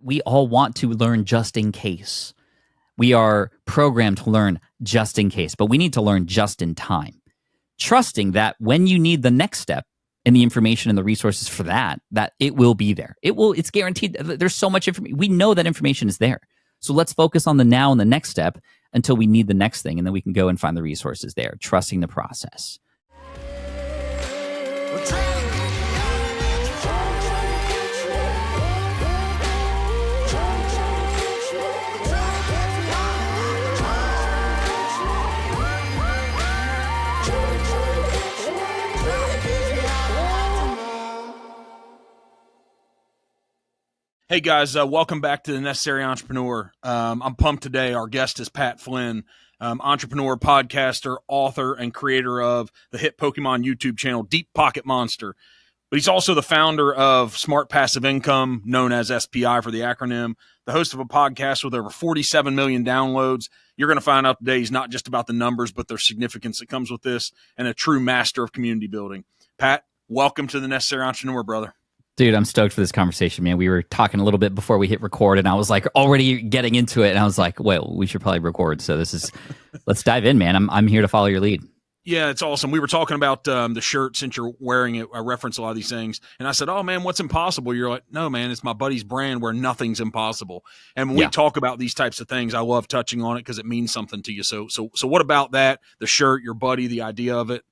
we all want to learn just in case. We are programmed to learn just in case, but we need to learn just in time. Trusting that when you need the next step and the information and the resources for that it will be there. It's guaranteed. There's so much information. We know that information is there. So let's focus on the now and the next step until we need the next thing, and then we can go and find the resources there, trusting the process. Hey guys, welcome back to the Necessary Entrepreneur. I'm pumped today. Our guest is Pat Flynn, entrepreneur, podcaster, author, and creator of the hit Pokémon YouTube channel, Deep Pocket Monster. But he's also the founder of Smart Passive Income, known as SPI for the acronym, the host of a podcast with over 47 million downloads. You're going to find out today he's not just about the numbers, but their significance that comes with this, and a true master of community building. Pat, welcome to the Necessary Entrepreneur, brother. Dude, I'm stoked for this conversation, man. We were talking a little bit before we hit record, and I was like already getting into it, and I was like, well, we should probably record. So let's dive in, man. I'm here to follow your lead. Yeah, it's awesome. We were talking about the shirt, since you're wearing it. I reference a lot of these things. And I said, oh, man, what's impossible? You're like, no, man, it's my buddy's brand where nothing's impossible. And when we talk about these types of things, I love touching on it because it means something to you. So what about that? The shirt, your buddy, the idea of it?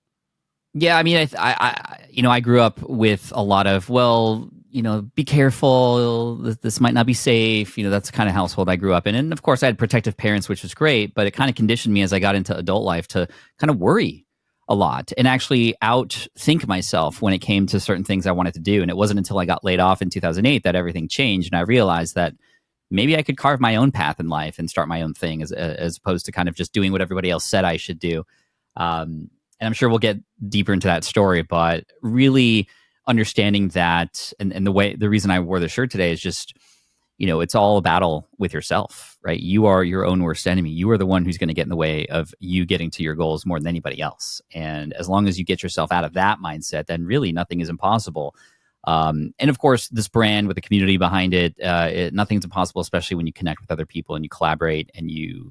Yeah, I mean, I grew up with a lot of, be careful, this might not be safe. That's the kind of household I grew up in. And of course, I had protective parents, which was great, but it kind of conditioned me as I got into adult life to kind of worry a lot and actually outthink myself when it came to certain things I wanted to do. And it wasn't until I got laid off in 2008 that everything changed. And I realized that maybe I could carve my own path in life and start my own thing as opposed to kind of just doing what everybody else said I should do. And I'm sure we'll get deeper into that story, but really understanding that, and the reason I wore the shirt today is just, it's all a battle with yourself, right? You are your own worst enemy. You are the one who's going to get in the way of you getting to your goals more than anybody else. And as long as you get yourself out of that mindset, then really nothing is impossible. And of course, this brand with the community behind it, nothing's impossible, especially when you connect with other people and you collaborate and you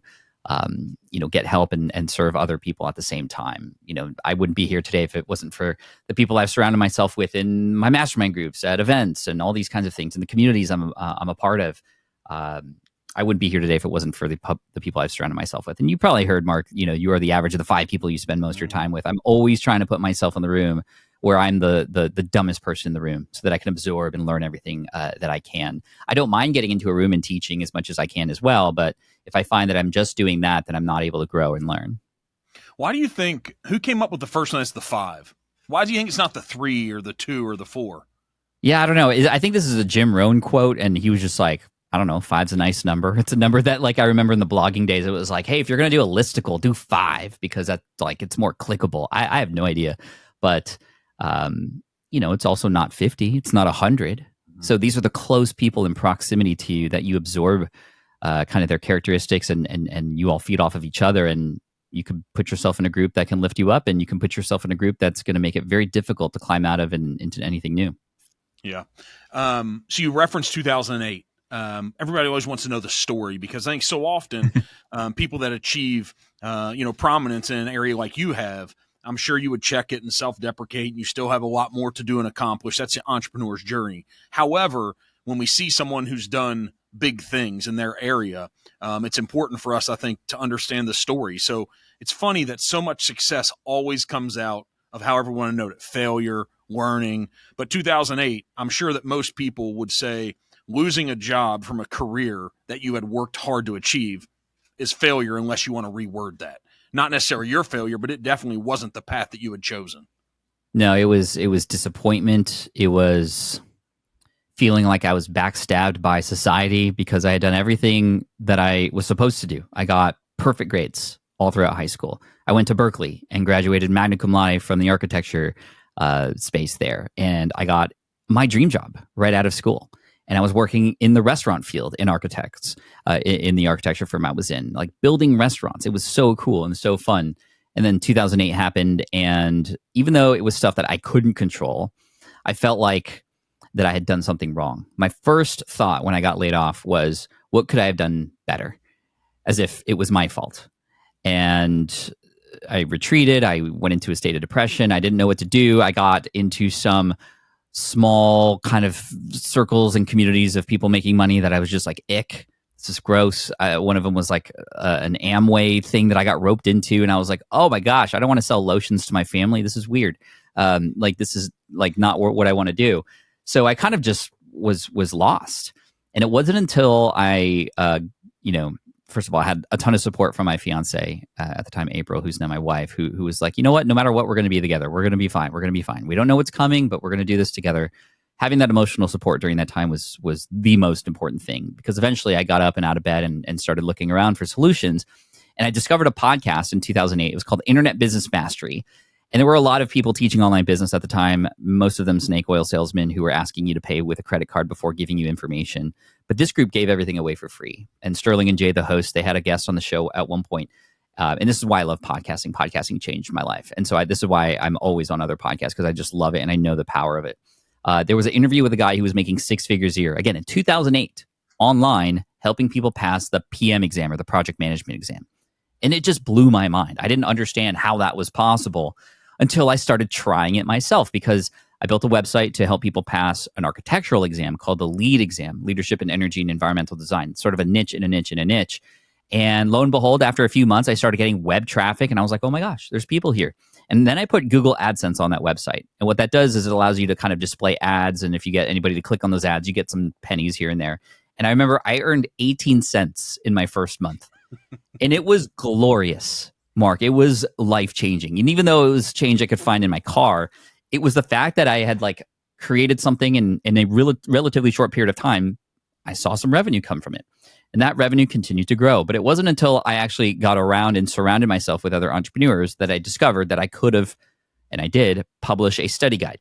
get help and serve other people at the same time. I wouldn't be here today if it wasn't for the people I've surrounded myself with in my mastermind groups, at events, and all these kinds of things, and the communities I'm a part of. I wouldn't be here today if it wasn't for the people I've surrounded myself with. And you probably heard, Mark, you are the average of the 5 people you spend most of your time with. I'm always trying to put myself in the room where I'm the dumbest person in the room so that I can absorb and learn everything that I can. I don't mind getting into a room and teaching as much as I can as well, but if I find that I'm just doing that, then I'm not able to grow and learn. Why do you think, who came up with the first one that's the 5? Why do you think it's not the 3 or the 2 or the 4? Yeah, I don't know. I think this is a Jim Rohn quote, and he was just like, I don't know, 5's a nice number. It's a number that, like, I remember in the blogging days, it was like, hey, if you're going to do a listicle, do 5 because that's like, it's more clickable. I have no idea. But, it's also not 50. It's not 100. Mm-hmm. So these are the close people in proximity to you that you absorb kind of their characteristics and you all feed off of each other, and you can put yourself in a group that can lift you up, and you can put yourself in a group that's going to make it very difficult to climb out of and into anything new. Yeah. So you referenced 2008. Everybody always wants to know the story because I think so often people that achieve, prominence in an area like you have, I'm sure you would check it and self-deprecate, and you still have a lot more to do and accomplish. That's the entrepreneur's journey. However, when we see someone who's done big things in their area, it's important for us, I think, to understand the story. So it's funny that so much success always comes out of however we want to note it, failure, learning. But 2008, I'm sure that most people would say losing a job from a career that you had worked hard to achieve is failure unless you want to reword that. Not necessarily your failure, but it definitely wasn't the path that you had chosen. No, it was disappointment. It was feeling like I was backstabbed by society because I had done everything that I was supposed to do. I got perfect grades all throughout high school. I went to Berkeley and graduated magna cum laude from the architecture space there. And I got my dream job right out of school. And I was working in the restaurant field in architects, in the architecture firm I was in, like building restaurants. It was so cool and so fun. And then 2008 happened. And even though it was stuff that I couldn't control, I felt like that I had done something wrong. My first thought when I got laid off was, what could I have done better? As if it was my fault. And I retreated. I went into a state of depression. I didn't know what to do. I got into some small kind of circles and communities of people making money that I was just like, ick. This is gross. One of them was like an Amway thing that I got roped into. And I was like, oh my gosh, I don't want to sell lotions to my family. This is weird. Like, this is like not what I want to do. So I kind of just was lost. And it wasn't until I, first of all, I had a ton of support from my fiance at the time, April, who's now my wife, who was like, you know what, no matter what, we're going to be together. We're going to be fine. We're going to be fine. We don't know what's coming, but we're going to do this together. Having that emotional support during that time was the most important thing, because eventually I got up and out of bed and started looking around for solutions. And I discovered a podcast in 2008. It was called Internet Business Mastery. And there were a lot of people teaching online business at the time, most of them snake oil salesmen who were asking you to pay with a credit card before giving you information. But this group gave everything away for free. And Sterling and Jay, the host, they had a guest on the show at one point. And this is why I love podcasting. Podcasting changed my life. And so this is why I'm always on other podcasts, because I just love it and I know the power of it. There was an interview with a guy who was making 6 figures a year, again, in 2008, online, helping people pass the PM exam, or the project management exam. And it just blew my mind. I didn't understand how that was possible until I started trying it myself, because I built a website to help people pass an architectural exam called the LEED exam, Leadership in Energy and Environmental Design. It's sort of a niche in a niche in a niche. And lo and behold, after a few months, I started getting web traffic, and I was like, oh my gosh, there's people here. And then I put Google AdSense on that website. And what that does is it allows you to kind of display ads. And if you get anybody to click on those ads, you get some pennies here and there. And I remember I earned 18 cents in my first month. And it was glorious, Mark. It was life-changing. And even though it was change I could find in my car, it was the fact that I had like created something in a relatively short period of time. I saw some revenue come from it. And that revenue continued to grow. But it wasn't until I actually got around and surrounded myself with other entrepreneurs that I discovered that I could have, and I did, publish a study guide.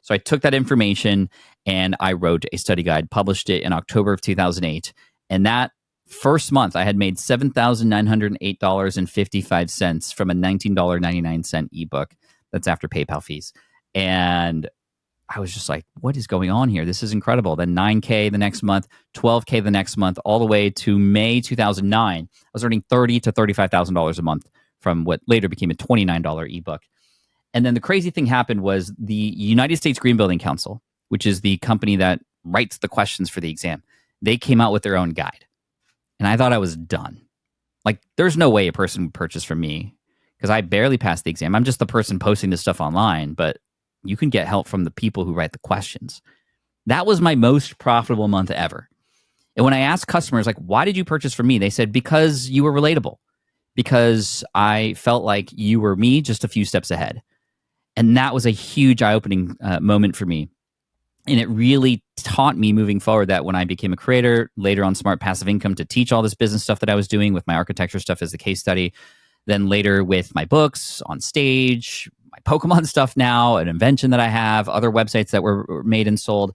So I took that information and I wrote a study guide, published it in October of 2008. And that first month, I had made $7,908.55 from a $19.99 ebook. That's after PayPal fees. And I was just like, what is going on here? This is incredible. Then $9K the next month, $12K the next month, all the way to May 2009. I was earning $30,000 to $35,000 a month from what later became a $29 ebook. And then the crazy thing happened was the United States Green Building Council, which is the company that writes the questions for the exam, they came out with their own guide. And I thought I was done. Like, there's no way a person would purchase from me because I barely passed the exam. I'm just the person posting this stuff online, but you can get help from the people who write the questions. That was my most profitable month ever. And when I asked customers, like, why did you purchase from me? They said, because you were relatable, because I felt like you were me just a few steps ahead. And that was a huge eye-opening moment for me. And it really taught me moving forward that when I became a creator, later on Smart Passive Income, to teach all this business stuff that I was doing with my architecture stuff as the case study, then later with my books on stage, my Pokémon stuff now, an invention that I have, other websites that were made and sold,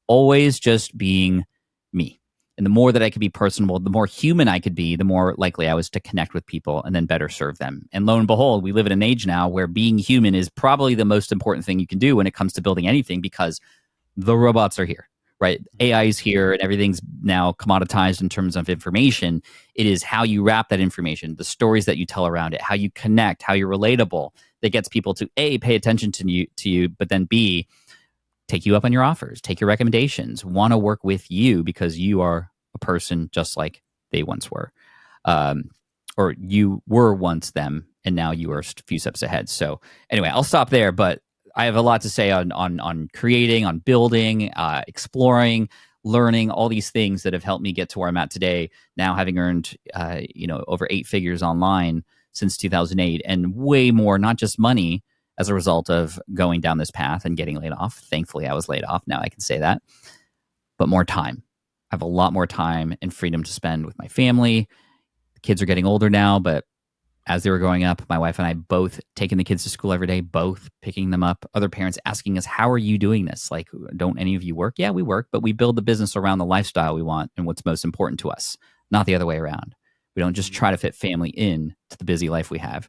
always just being me. And the more that I could be personable, the more human I could be, the more likely I was to connect with people and then better serve them. And lo and behold, we live in an age now where being human is probably the most important thing you can do when it comes to building anything, because the robots are here, right? AI is here and everything's now commoditized in terms of information. It is how you wrap that information, the stories that you tell around it, how you connect, how you're relatable, that gets people to A, pay attention to you, but then B, take you up on your offers, take your recommendations, want to work with you because you are a person just like they once were. Or you were once them and now you are a few steps ahead. So anyway, I'll stop there, but I have a lot to say on creating, on building, exploring, learning, all these things that have helped me get to where I'm at today. Now having earned, over 8 figures online since 2008, and way more, not just money, as a result of going down this path and getting laid off. Thankfully, I was laid off. Now I can say that, but more time. I have a lot more time and freedom to spend with my family. The kids are getting older now, but as they were growing up, my wife and I both taking the kids to school every day, both picking them up. Other parents asking us, how are you doing this? Like, don't any of you work? Yeah, we work, but we build the business around the lifestyle we want and what's most important to us, not the other way around. We don't just try to fit family in to the busy life we have.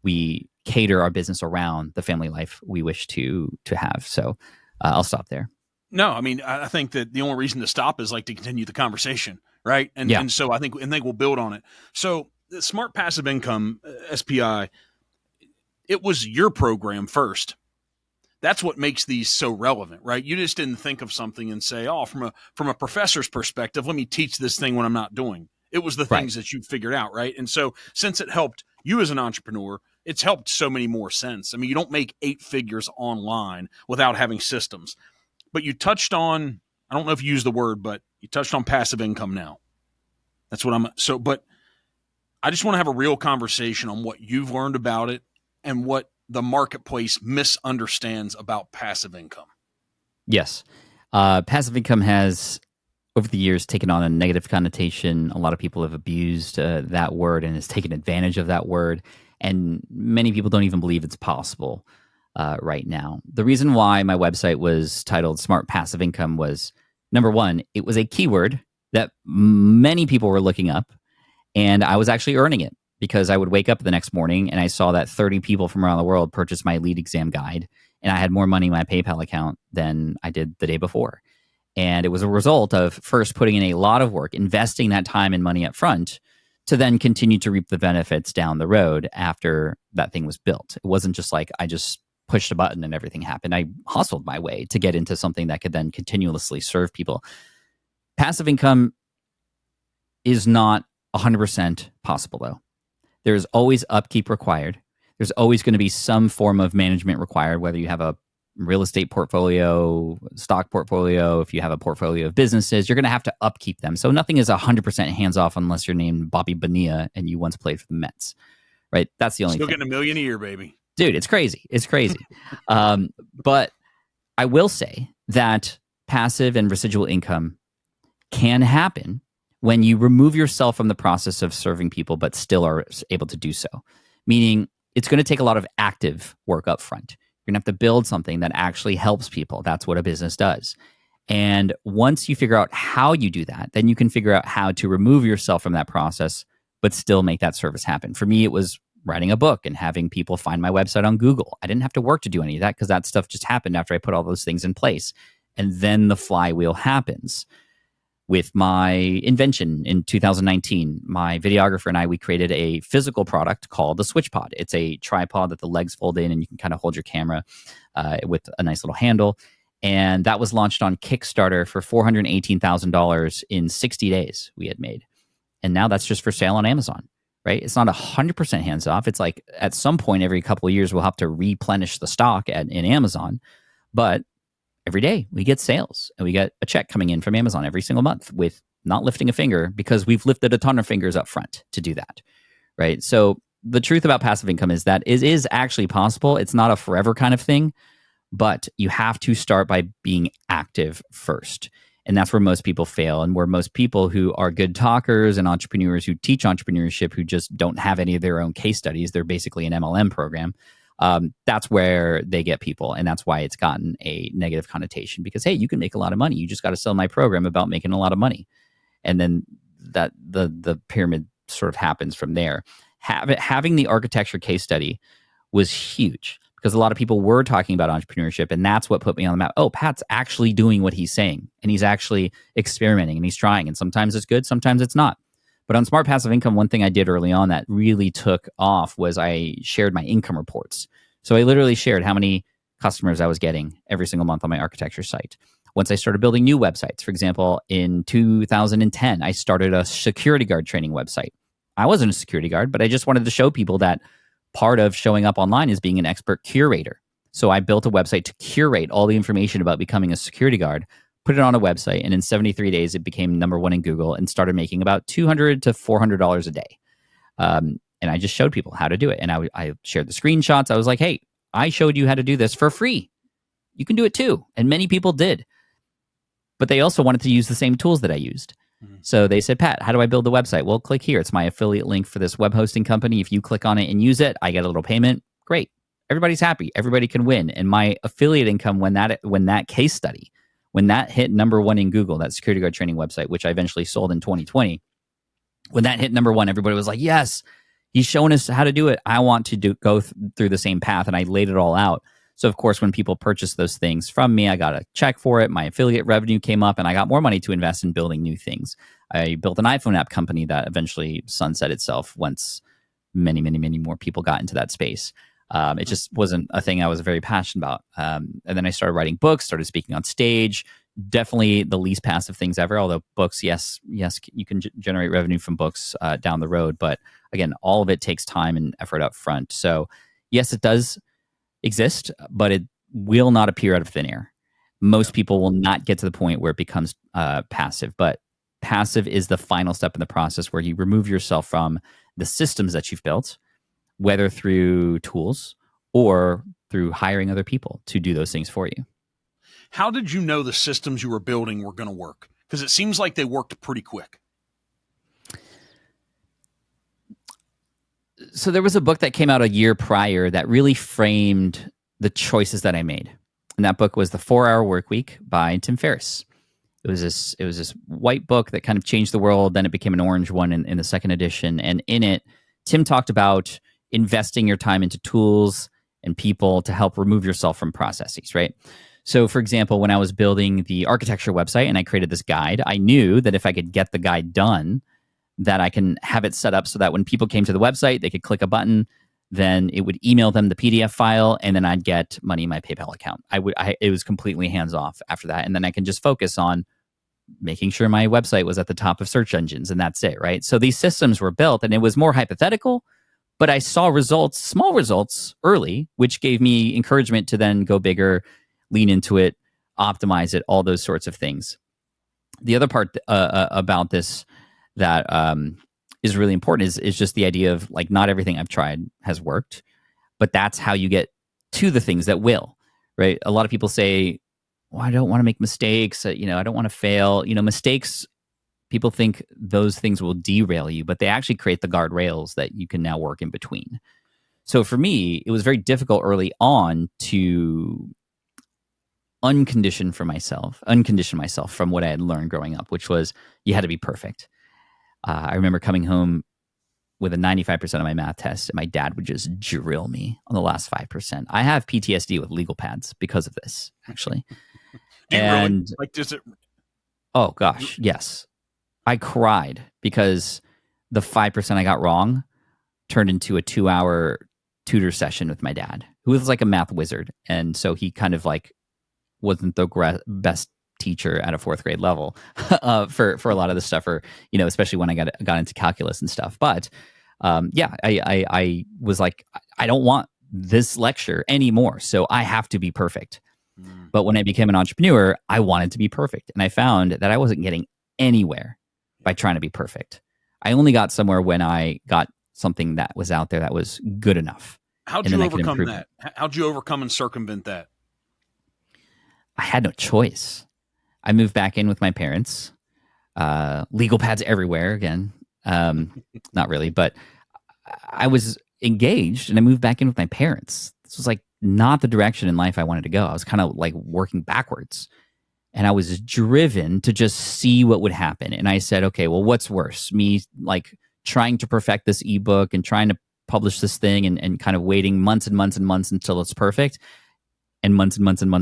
We cater our business around the family life we wish to have. So I'll stop there. No, I mean, I think that the only reason to stop is like to continue the conversation, right? And Yeah. and so I think we'll build on it. So the Smart Passive Income SPI, it was your program first. That's what makes these so relevant, right? You just didn't think of something and say, "Oh, from a professor's perspective, let me teach this thing when I'm not doing." It was the Right. things that you figured out, right? And so, since it helped you as an entrepreneur, it's helped so many more since. I mean, you don't make 8 figures online without having systems. But you touched on, I don't know if you used the word, but you touched on passive income now. That's what but I just want to have a real conversation on what you've learned about it and what the marketplace misunderstands about passive income. Yes. Passive income has, over the years, taken on a negative connotation. A lot of people have abused that word and has taken advantage of that word. And many people don't even believe it's possible right now. The reason why my website was titled Smart Passive Income was, number one, it was a keyword that many people were looking up, and I was actually earning it because I would wake up the next morning and I saw that 30 people from around the world purchased my lead exam guide, and I had more money in my PayPal account than I did the day before. And it was a result of first putting in a lot of work, investing that time and money up front to then continue to reap the benefits down the road after that thing was built. It wasn't just like I just pushed a button and everything happened. I hustled my way to get into something that could then continuously serve people. Passive income is not 100% possible, though. There's always upkeep required. There's always going to be some form of management required, whether you have a real estate portfolio, stock portfolio, if you have a portfolio of businesses, you're going to have to upkeep them. So nothing is 100% hands off unless you're named Bobby Bonilla and you once played for the Mets, right? That's the only Still thing. getting $1 million a year, baby. Dude, it's crazy. It's crazy. But I will say that passive and residual income can happen when you remove yourself from the process of serving people, but still are able to do so. Meaning it's going to take a lot of active work up front. You're going to have to build something that actually helps people. That's what a business does. And once you figure out how you do that, then you can figure out how to remove yourself from that process, but still make that service happen. For me, it was writing a book and having people find my website on Google. I didn't have to work to do any of that because that stuff just happened after I put all those things in place. And then the flywheel happens. With my invention in 2019, my videographer and I, we created a physical product called the Switch Pod. It's a tripod that the legs fold in and you can kind of hold your camera with a nice little handle. And that was launched on Kickstarter for $418,000 in 60 days we had made. And now that's just for sale on Amazon, right? It's not 100% hands off. It's like at some point every couple of years, we'll have to replenish the stock in Amazon. But every day we get sales and we get a check coming in from Amazon every single month with not lifting a finger because we've lifted a ton of fingers up front to do that, right? So the truth about passive income is that it is actually possible. It's not a forever kind of thing, but you have to start by being active first. And that's where most people fail, and where most people who are good talkers and entrepreneurs who teach entrepreneurship who just don't have any of their own case studies, they're basically an MLM program. That's where they get people. And that's why it's gotten a negative connotation because, hey, you can make a lot of money. You just got to sell my program about making a lot of money. And then that the pyramid sort of happens from there. Having the architecture case study was huge because a lot of people were talking about entrepreneurship. And that's what put me on the map. Oh, Pat's actually doing what he's saying. And he's actually experimenting and he's trying. And sometimes it's good, sometimes it's not. But on Smart Passive Income, one thing I did early on that really took off was I shared my income reports. So I literally shared how many customers I was getting every single month on my architecture site. Once I started building new websites, for example, in 2010, I started a security guard training website. I wasn't a security guard, but I just wanted to show people that part of showing up online is being an expert curator. So I built a website to curate all the information about becoming a security guard, put it on a website, and in 73 days, it became #1 in Google and started making about $200 to $400 a day. And I just showed people how to do it. And I shared the screenshots. I was like, hey, I showed you how to do this for free. You can do it too. And many people did. But they also wanted to use the same tools that I used. Mm-hmm. So they said, Pat, how do I build the website? Well, click here. It's my affiliate link for this web hosting company. If you click on it and use it, I get a little payment. Great. Everybody's happy. Everybody can win. And my affiliate income when that case study, when that hit #1 in Google, that security guard training website, which I eventually sold in 2020, when that hit #1, everybody was like, yes, he's showing us how to do it. I want to go through the same path. And I laid it all out. So of course, when people purchased those things from me, I got a check for it. My affiliate revenue came up and I got more money to invest in building new things. I built an iPhone app company that eventually sunset itself once many, many, many more people got into that space. It just wasn't a thing I was very passionate about. And then I started writing books, started speaking on stage. Definitely the least passive things ever. Although books, yes, you can generate revenue from books down the road. But again, all of it takes time and effort up front. So yes, it does exist, but it will not appear out of thin air. Most people will not get to the point where it becomes passive. But passive is the final step in the process where you remove yourself from the systems that you've built, whether through tools or through hiring other people to do those things for you. How did you know the systems you were building were going to work? Because it seems like they worked pretty quick. So there was a book that came out a year prior that really framed the choices that I made. And that book was The 4-Hour Workweek by Tim Ferriss. It was this white book that kind of changed the world. Then it became an orange one in the second edition. And in it, Tim talked about investing your time into tools and people to help remove yourself from processes, right? So for example, when I was building the architecture website and I created this guide, I knew that if I could get the guide done, that I can have it set up so that when people came to the website, they could click a button, then it would email them the PDF file, and then I'd get money in my PayPal account. It was completely hands off after that. And then I can just focus on making sure my website was at the top of search engines, and that's it, right? So these systems were built, and it was more hypothetical, but I saw results, small results early, which gave me encouragement to then go bigger, lean into it, optimize it, all those sorts of things. The other part about this that is really important is just the idea of like not everything I've tried has worked, but that's how you get to the things that will, right? A lot of people say, well, I don't want to make mistakes. I don't want to fail. Mistakes, people think those things will derail you, but they actually create the guardrails that you can now work in between. So for me, it was very difficult early on to uncondition myself from what I had learned growing up, which was you had to be perfect. I remember coming home with a 95% of my math test, and my dad would just drill me on the last 5%. I have PTSD with legal pads because of this, actually. Do you really? Like, does it? Oh gosh, yes. I cried because the 5% I got wrong turned into a 2-hour tutor session with my dad, who was like a math wizard, and so he kind of like wasn't the best teacher at a 4th grade level for a lot of the stuff, or especially when I got into calculus and stuff. But I was like, I don't want this lecture anymore, so I have to be perfect. But when I became an entrepreneur, I wanted to be perfect, and I found that I wasn't getting anywhere by trying to be perfect. I only got somewhere when I got something that was out there that was good enough. How'd you overcome that? How'd you overcome and circumvent that? I had no choice. I moved back in with my parents. Legal pads everywhere again. Not really, but I was engaged and I moved back in with my parents. This was like not the direction in life I wanted to go. I was kind of like working backwards, and I was driven to just see what would happen. And I said, okay, well, what's worse? Me like trying to perfect this ebook and trying to publish this thing and kind of waiting months and months and months until it's perfect, and months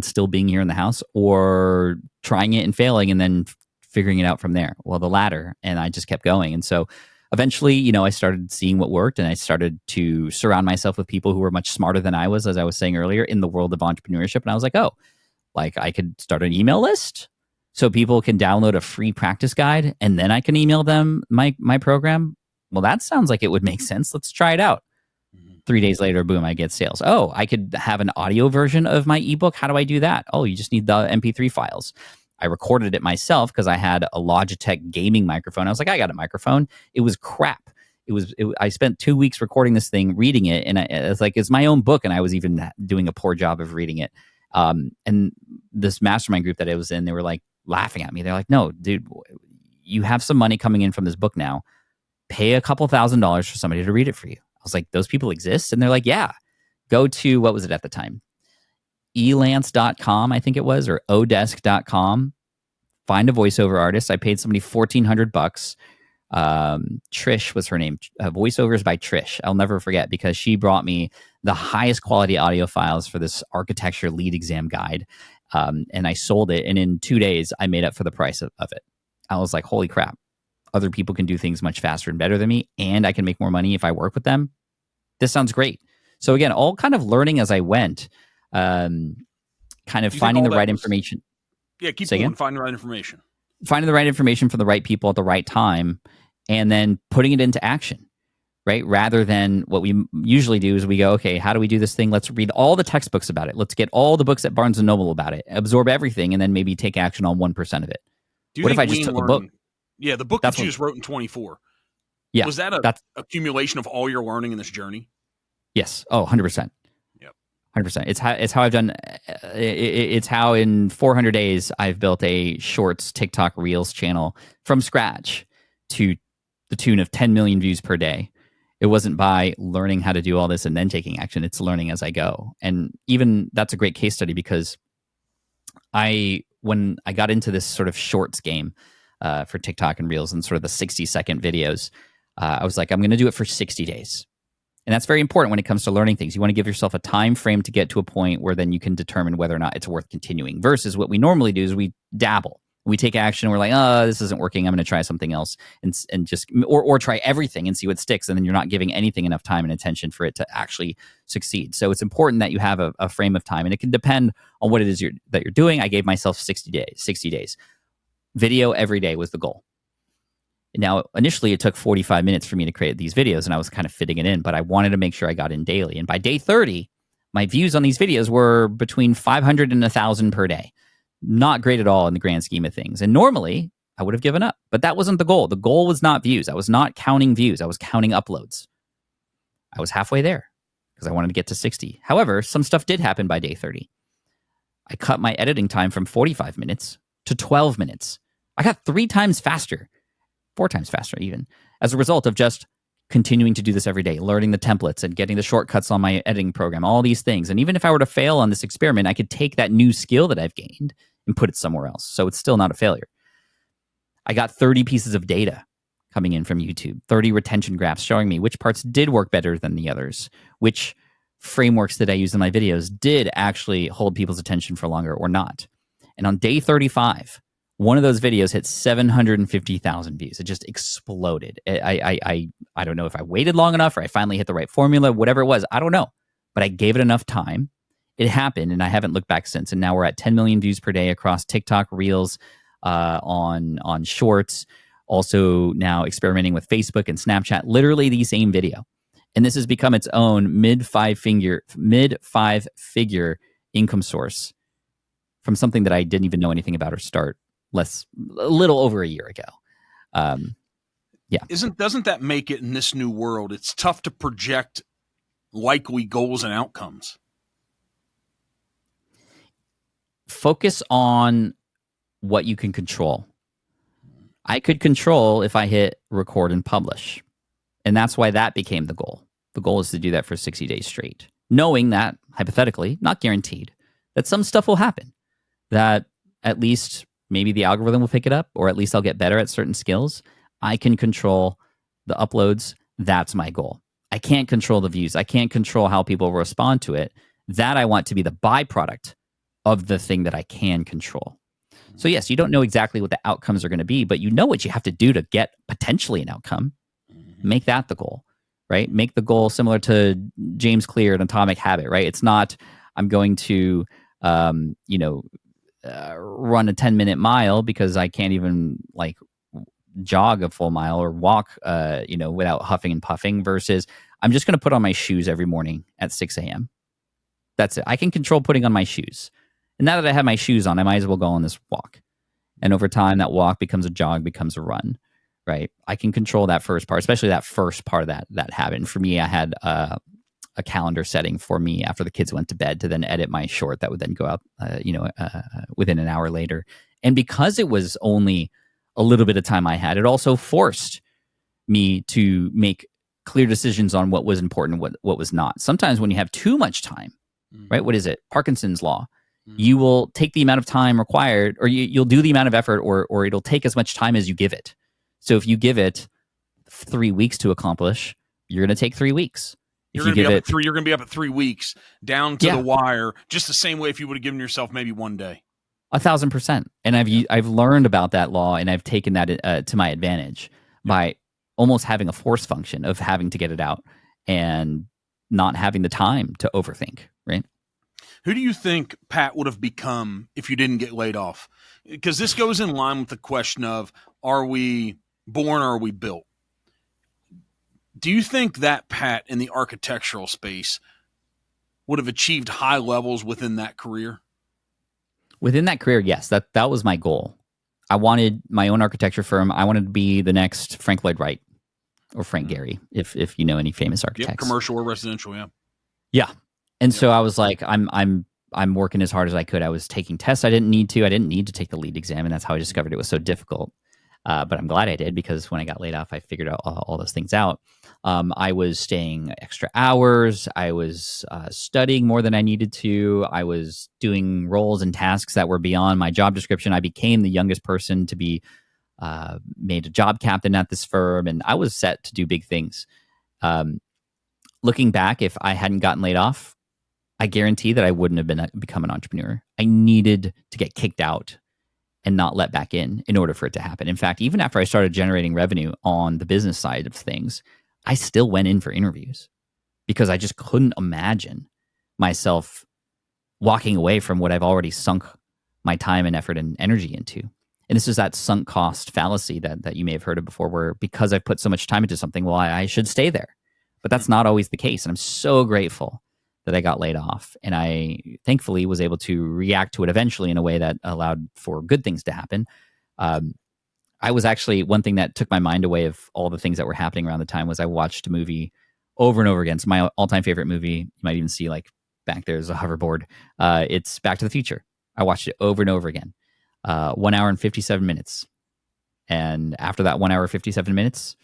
still being here in the house, or trying it and failing and then figuring it out from there. Well, the latter. And I just kept going. And so eventually, I started seeing what worked, and I started to surround myself with people who were much smarter than I was, as I was saying earlier, in the world of entrepreneurship. And I was like, oh, like I could start an email list so people can download a free practice guide and then I can email them my program. Well, that sounds like it would make sense. Let's try it out. 3 days later, boom, I get sales. Oh, I could have an audio version of my ebook. How do I do that? Oh, you just need the MP3 files. I recorded it myself because I had a Logitech gaming microphone. I was like, I got a microphone. It was crap. I spent 2 weeks recording this thing, reading it, and it's like, it's my own book, and I was even doing a poor job of reading it. And this mastermind group that I was in, they were like laughing at me. They're like, no, dude, you have some money coming in from this book now. Pay a couple $1,000s for somebody to read it for you. I was like, those people exist? And they're like, yeah. Go to, what was it at the time? elance.com, I think it was, or odesk.com. Find a voiceover artist. I paid somebody $1,400. Trish was her name. Voiceovers by Trish. I'll never forget, because she brought me the highest quality audio files for this architecture lead exam guide. And I sold it. And in 2 days, I made up for the price of it. I was like, holy crap. Other people can do things much faster and better than me. And I can make more money if I work with them. This sounds great. So again, all kind of learning as I went, kind of finding the right information. Yeah, keep going. Finding the right information. Finding the right information from the right people at the right time, and then putting it into action, right? Rather than what we usually do is we go, okay, how do we do this thing? Let's read all the textbooks about it. Let's get all the books at Barnes & Noble about it, absorb everything, and then maybe take action on 1% of it. What if I just took a book? Yeah, the book that you just wrote in 24. Yeah. Was that an accumulation of all your learning in this journey? Yes. Oh, 100%. Yep. 100%. It's how I've done. It's how in 400 days I've built a Shorts TikTok Reels channel from scratch to the tune of 10 million views per day. It wasn't by learning how to do all this and then taking action. It's learning as I go. And even that's a great case study because when I got into this sort of shorts game for TikTok and Reels and sort of the 60-second videos, I was like, I'm going to do it for 60 days. And that's very important when it comes to learning things. You want to give yourself a time frame to get to a point where then you can determine whether or not it's worth continuing, versus what we normally do is we dabble. We take action and we're like, oh, this isn't working. I'm going to try something else and just, or try everything and see what sticks. And then you're not giving anything enough time and attention for it to actually succeed. So it's important that you have a frame of time, and it can depend on what it is that you're doing. I gave myself 60 days. Video every day was the goal. Now, initially, it took 45 minutes for me to create these videos, and I was kind of fitting it in, but I wanted to make sure I got in daily. And by day 30, my views on these videos were between 500 and 1,000 per day. Not great at all in the grand scheme of things. And normally, I would have given up, but that wasn't the goal. The goal was not views. I was not counting views. I was counting uploads. I was halfway there because I wanted to get to 60. However, some stuff did happen by day 30. I cut my editing time from 45 minutes to 12 minutes. I got 3 times faster. 4 times faster even, as a result of just continuing to do this every day, learning the templates and getting the shortcuts on my editing program, all these things. And even if I were to fail on this experiment, I could take that new skill that I've gained and put it somewhere else. So it's still not a failure. I got 30 pieces of data coming in from YouTube, 30 retention graphs showing me which parts did work better than the others, which frameworks that I use in my videos did actually hold people's attention for longer or not. And on day 35, one of those videos hit 750,000 views. It just exploded. I don't know if I waited long enough or I finally hit the right formula, whatever it was. I don't know. But I gave it enough time. It happened, and I haven't looked back since. And now we're at 10 million views per day across TikTok, Reels, on Shorts. Also now experimenting with Facebook and Snapchat. Literally the same video. And this has become its own mid five figure income source from something that I didn't even know anything about or start a little over a year ago. Yeah. Doesn't that make it in this new world? It's tough to project likely goals and outcomes. Focus on what you can control. I could control if I hit record and publish. And that's why that became the goal. The goal is to do that for 60 days straight, knowing that, hypothetically, not guaranteed, that some stuff will happen, that at least maybe the algorithm will pick it up, or at least I'll get better at certain skills. I can control the uploads. That's my goal. I can't control the views. I can't control how people respond to it. That I want to be the byproduct of the thing that I can control. So yes, you don't know exactly what the outcomes are going to be, but you know what you have to do to get potentially an outcome. Make that the goal, right? Make the goal similar to James Clear and Atomic Habit, right? It's not, I'm going to, run a 10-minute mile because I can't even jog a full mile or walk, without huffing and puffing, versus I'm just going to put on my shoes every morning at 6 a.m. That's it. I can control putting on my shoes. And now that I have my shoes on, I might as well go on this walk. And over time, that walk becomes a jog, becomes a run, right? I can control that first part, especially that first part of that habit. And for me, I had a calendar setting for me after the kids went to bed to then edit my short that would then go out, within an hour later. And because it was only a little bit of time I had, it also forced me to make clear decisions on what was important and what was not. Sometimes when you have too much time, right? What is it? Parkinson's law. You will take the amount of time required, or you'll do the amount of effort, or it'll take as much time as you give it. So if you give it 3 weeks to accomplish, you're going to take 3 weeks. You're If you going to be give up it, at 3. You're going to be up at 3 weeks down to the yeah, wire, just the same way if you would have given yourself maybe one day. 1,000%. And I've learned about that law, and I've taken that to my advantage by almost having a force function of having to get it out and not having the time to overthink. Right? Who do you think Pat would have become if you didn't get laid off? Because this goes in line with the question of, are we born or are we built? Do you think that Pat in the architectural space would have achieved high levels within that career? Within that career, yes, that was my goal. I wanted my own architecture firm. I wanted to be the next Frank Lloyd Wright or Frank Gehry, if you know any famous architects. Yep, commercial or residential, yeah. Yeah. And so I was like, I'm working as hard as I could. I was taking tests I didn't need to. I didn't need to take the lead exam, and that's how I discovered it was so difficult. But I'm glad I did, because when I got laid off, I figured out all those things out. I was staying extra hours. I was studying more than I needed to. I was doing roles and tasks that were beyond my job description. I became the youngest person to be made a job captain at this firm, and I was set to do big things. Looking back, if I hadn't gotten laid off, I guarantee that I wouldn't have become an entrepreneur. I needed to get kicked out and not let back in order for it to happen. In fact, even after I started generating revenue on the business side of things, I still went in for interviews because I just couldn't imagine myself walking away from what I've already sunk my time and effort and energy into. And this is that sunk cost fallacy that you may have heard of before, where because I've put so much time into something, well, I should stay there. But that's not always the case. And I'm so grateful that I got laid off. And I thankfully was able to react to it eventually in a way that allowed for good things to happen. I was actually, one thing that took my mind away of all the things that were happening around the time was I watched a movie over and over again. It's my all-time favorite movie. You might even see like back there's a hoverboard. It's Back to the Future. I watched it over and over again. 1 hour and 57 minutes. And after that 1 hour, 57 minutes,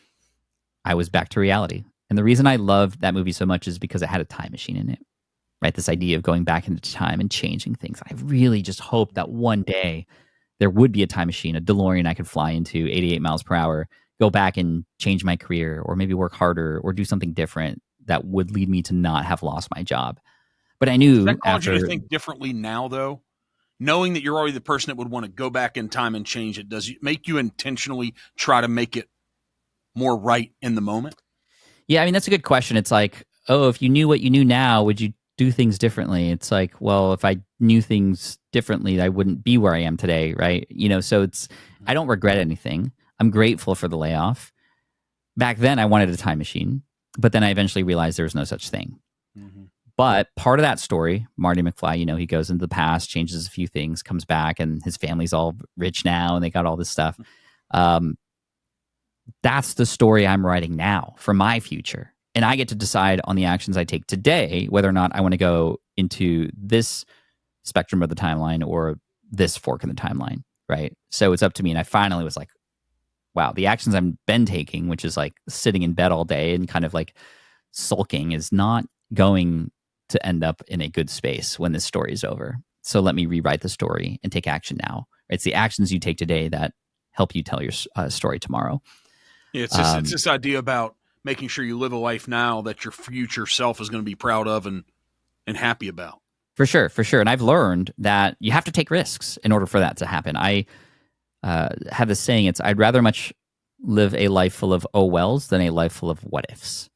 I was back to reality. And the reason I loved that movie so much is because it had a time machine in it, right? This idea of going back into time and changing things. I really just hoped that one day there would be a time machine, a DeLorean I could fly into 88 miles per hour, go back and change my career, or maybe work harder or do something different that would lead me to not have lost my job. But I knew Does that cause after... you to think differently now, though? Knowing that you're already the person that would want to go back in time and change it, does it make you intentionally try to make it more right in the moment? Yeah, I mean, that's a good question. It's like, oh, if you knew what you knew now, would you do things differently? It's like, well, if I knew things differently, I wouldn't be where I am today, right? You know, so I don't regret anything. I'm grateful for the layoff. Back then, I wanted a time machine, but then I eventually realized there was no such thing. Mm-hmm. But part of that story, Marty McFly, you know, he goes into the past, changes a few things, comes back, and his family's all rich now, and they got all this stuff. That's the story I'm writing now for my future. And I get to decide on the actions I take today, whether or not I want to go into this spectrum of the timeline or this fork in the timeline, right? So it's up to me. And I finally was like, wow, the actions I've been taking, which is like sitting in bed all day and kind of like sulking, is not going to end up in a good space when this story is over. So let me rewrite the story and take action now. It's the actions you take today that help you tell your story tomorrow. Yeah, it's this idea about making sure you live a life now that your future self is going to be proud of and happy about. For sure. And I've learned that you have to take risks in order for that to happen. I have this saying, I'd rather much live a life full of oh wells than a life full of what ifs.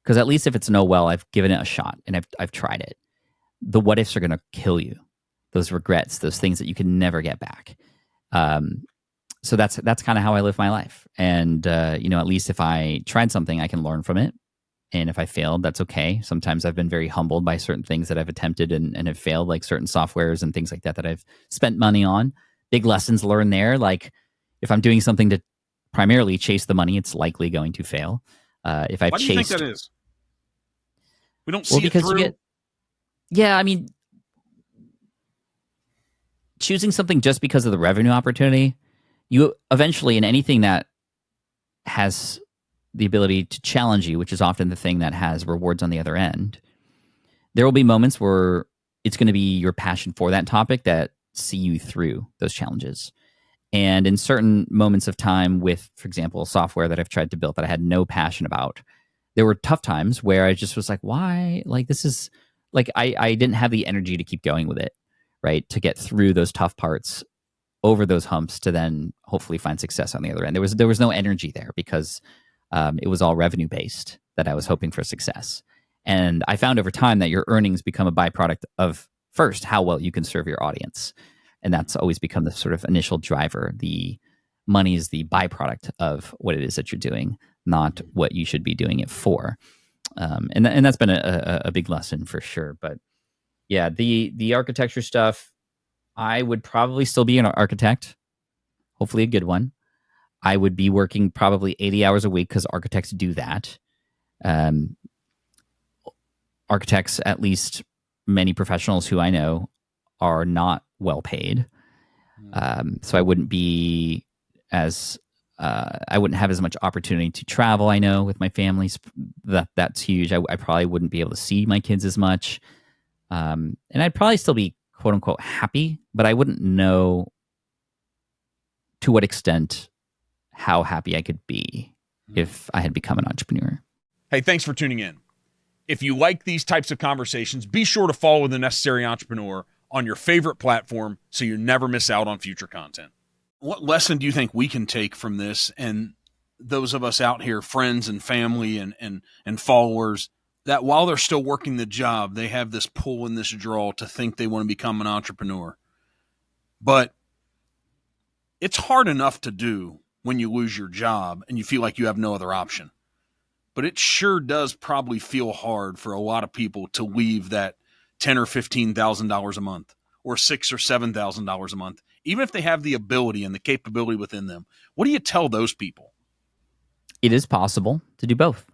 Because at least if it's an oh well, I've given it a shot and I've tried it. The what ifs are going to kill you. Those regrets, those things that you can never get back. So that's kind of how I live my life. And, at least if I tried something, I can learn from it. And if I failed, that's okay. Sometimes I've been very humbled by certain things that I've attempted and have failed, like certain softwares and things like that I've spent money on. Big lessons learned there. Like if I'm doing something to primarily chase the money, it's likely going to fail. If I've Why do you think that is? We don't see it through. I mean, choosing something just because of the revenue opportunity, you eventually, in anything that has the ability to challenge you, which is often the thing that has rewards on the other end, there will be moments where it's going to be your passion for that topic that see you through those challenges. And in certain moments of time with, for example, software that I've tried to build that I had no passion about, there were tough times where I just was like, why? Like, this is like, I didn't have the energy to keep going with it, right? To get through those tough parts, over those humps, to then hopefully find success on the other end. There was no energy there because it was all revenue based that I was hoping for success. And I found over time that your earnings become a byproduct of, first, how well you can serve your audience. And that's always become the sort of initial driver. The money is the byproduct of what it is that you're doing, not what you should be doing it for. And that's been a big lesson for sure. But yeah, the architecture stuff, I would probably still be an architect, hopefully a good one. I would be working probably 80 hours a week because architects do that. Architects, at least many professionals who I know, are not well paid. So I wouldn't be as I wouldn't have as much opportunity to travel. I know with my family, that's huge. I probably wouldn't be able to see my kids as much, and I'd probably still be quote unquote happy, but I wouldn't know to what extent how happy I could be if I had become an entrepreneur. Hey, thanks for tuning in. If you like these types of conversations, be sure to follow The Necessary Entrepreneur on your favorite platform so you never miss out on future content. What lesson do you think we can take from this, and those of us out here, friends and family and followers, that while they're still working the job, they have this pull and this draw to think they want to become an entrepreneur? But it's hard enough to do when you lose your job and you feel like you have no other option. But it sure does probably feel hard for a lot of people to leave that $10,000 or $15,000 a month, or $6,000 or $7,000 a month, even if they have the ability and the capability within them. What do you tell those people? It is possible to do both,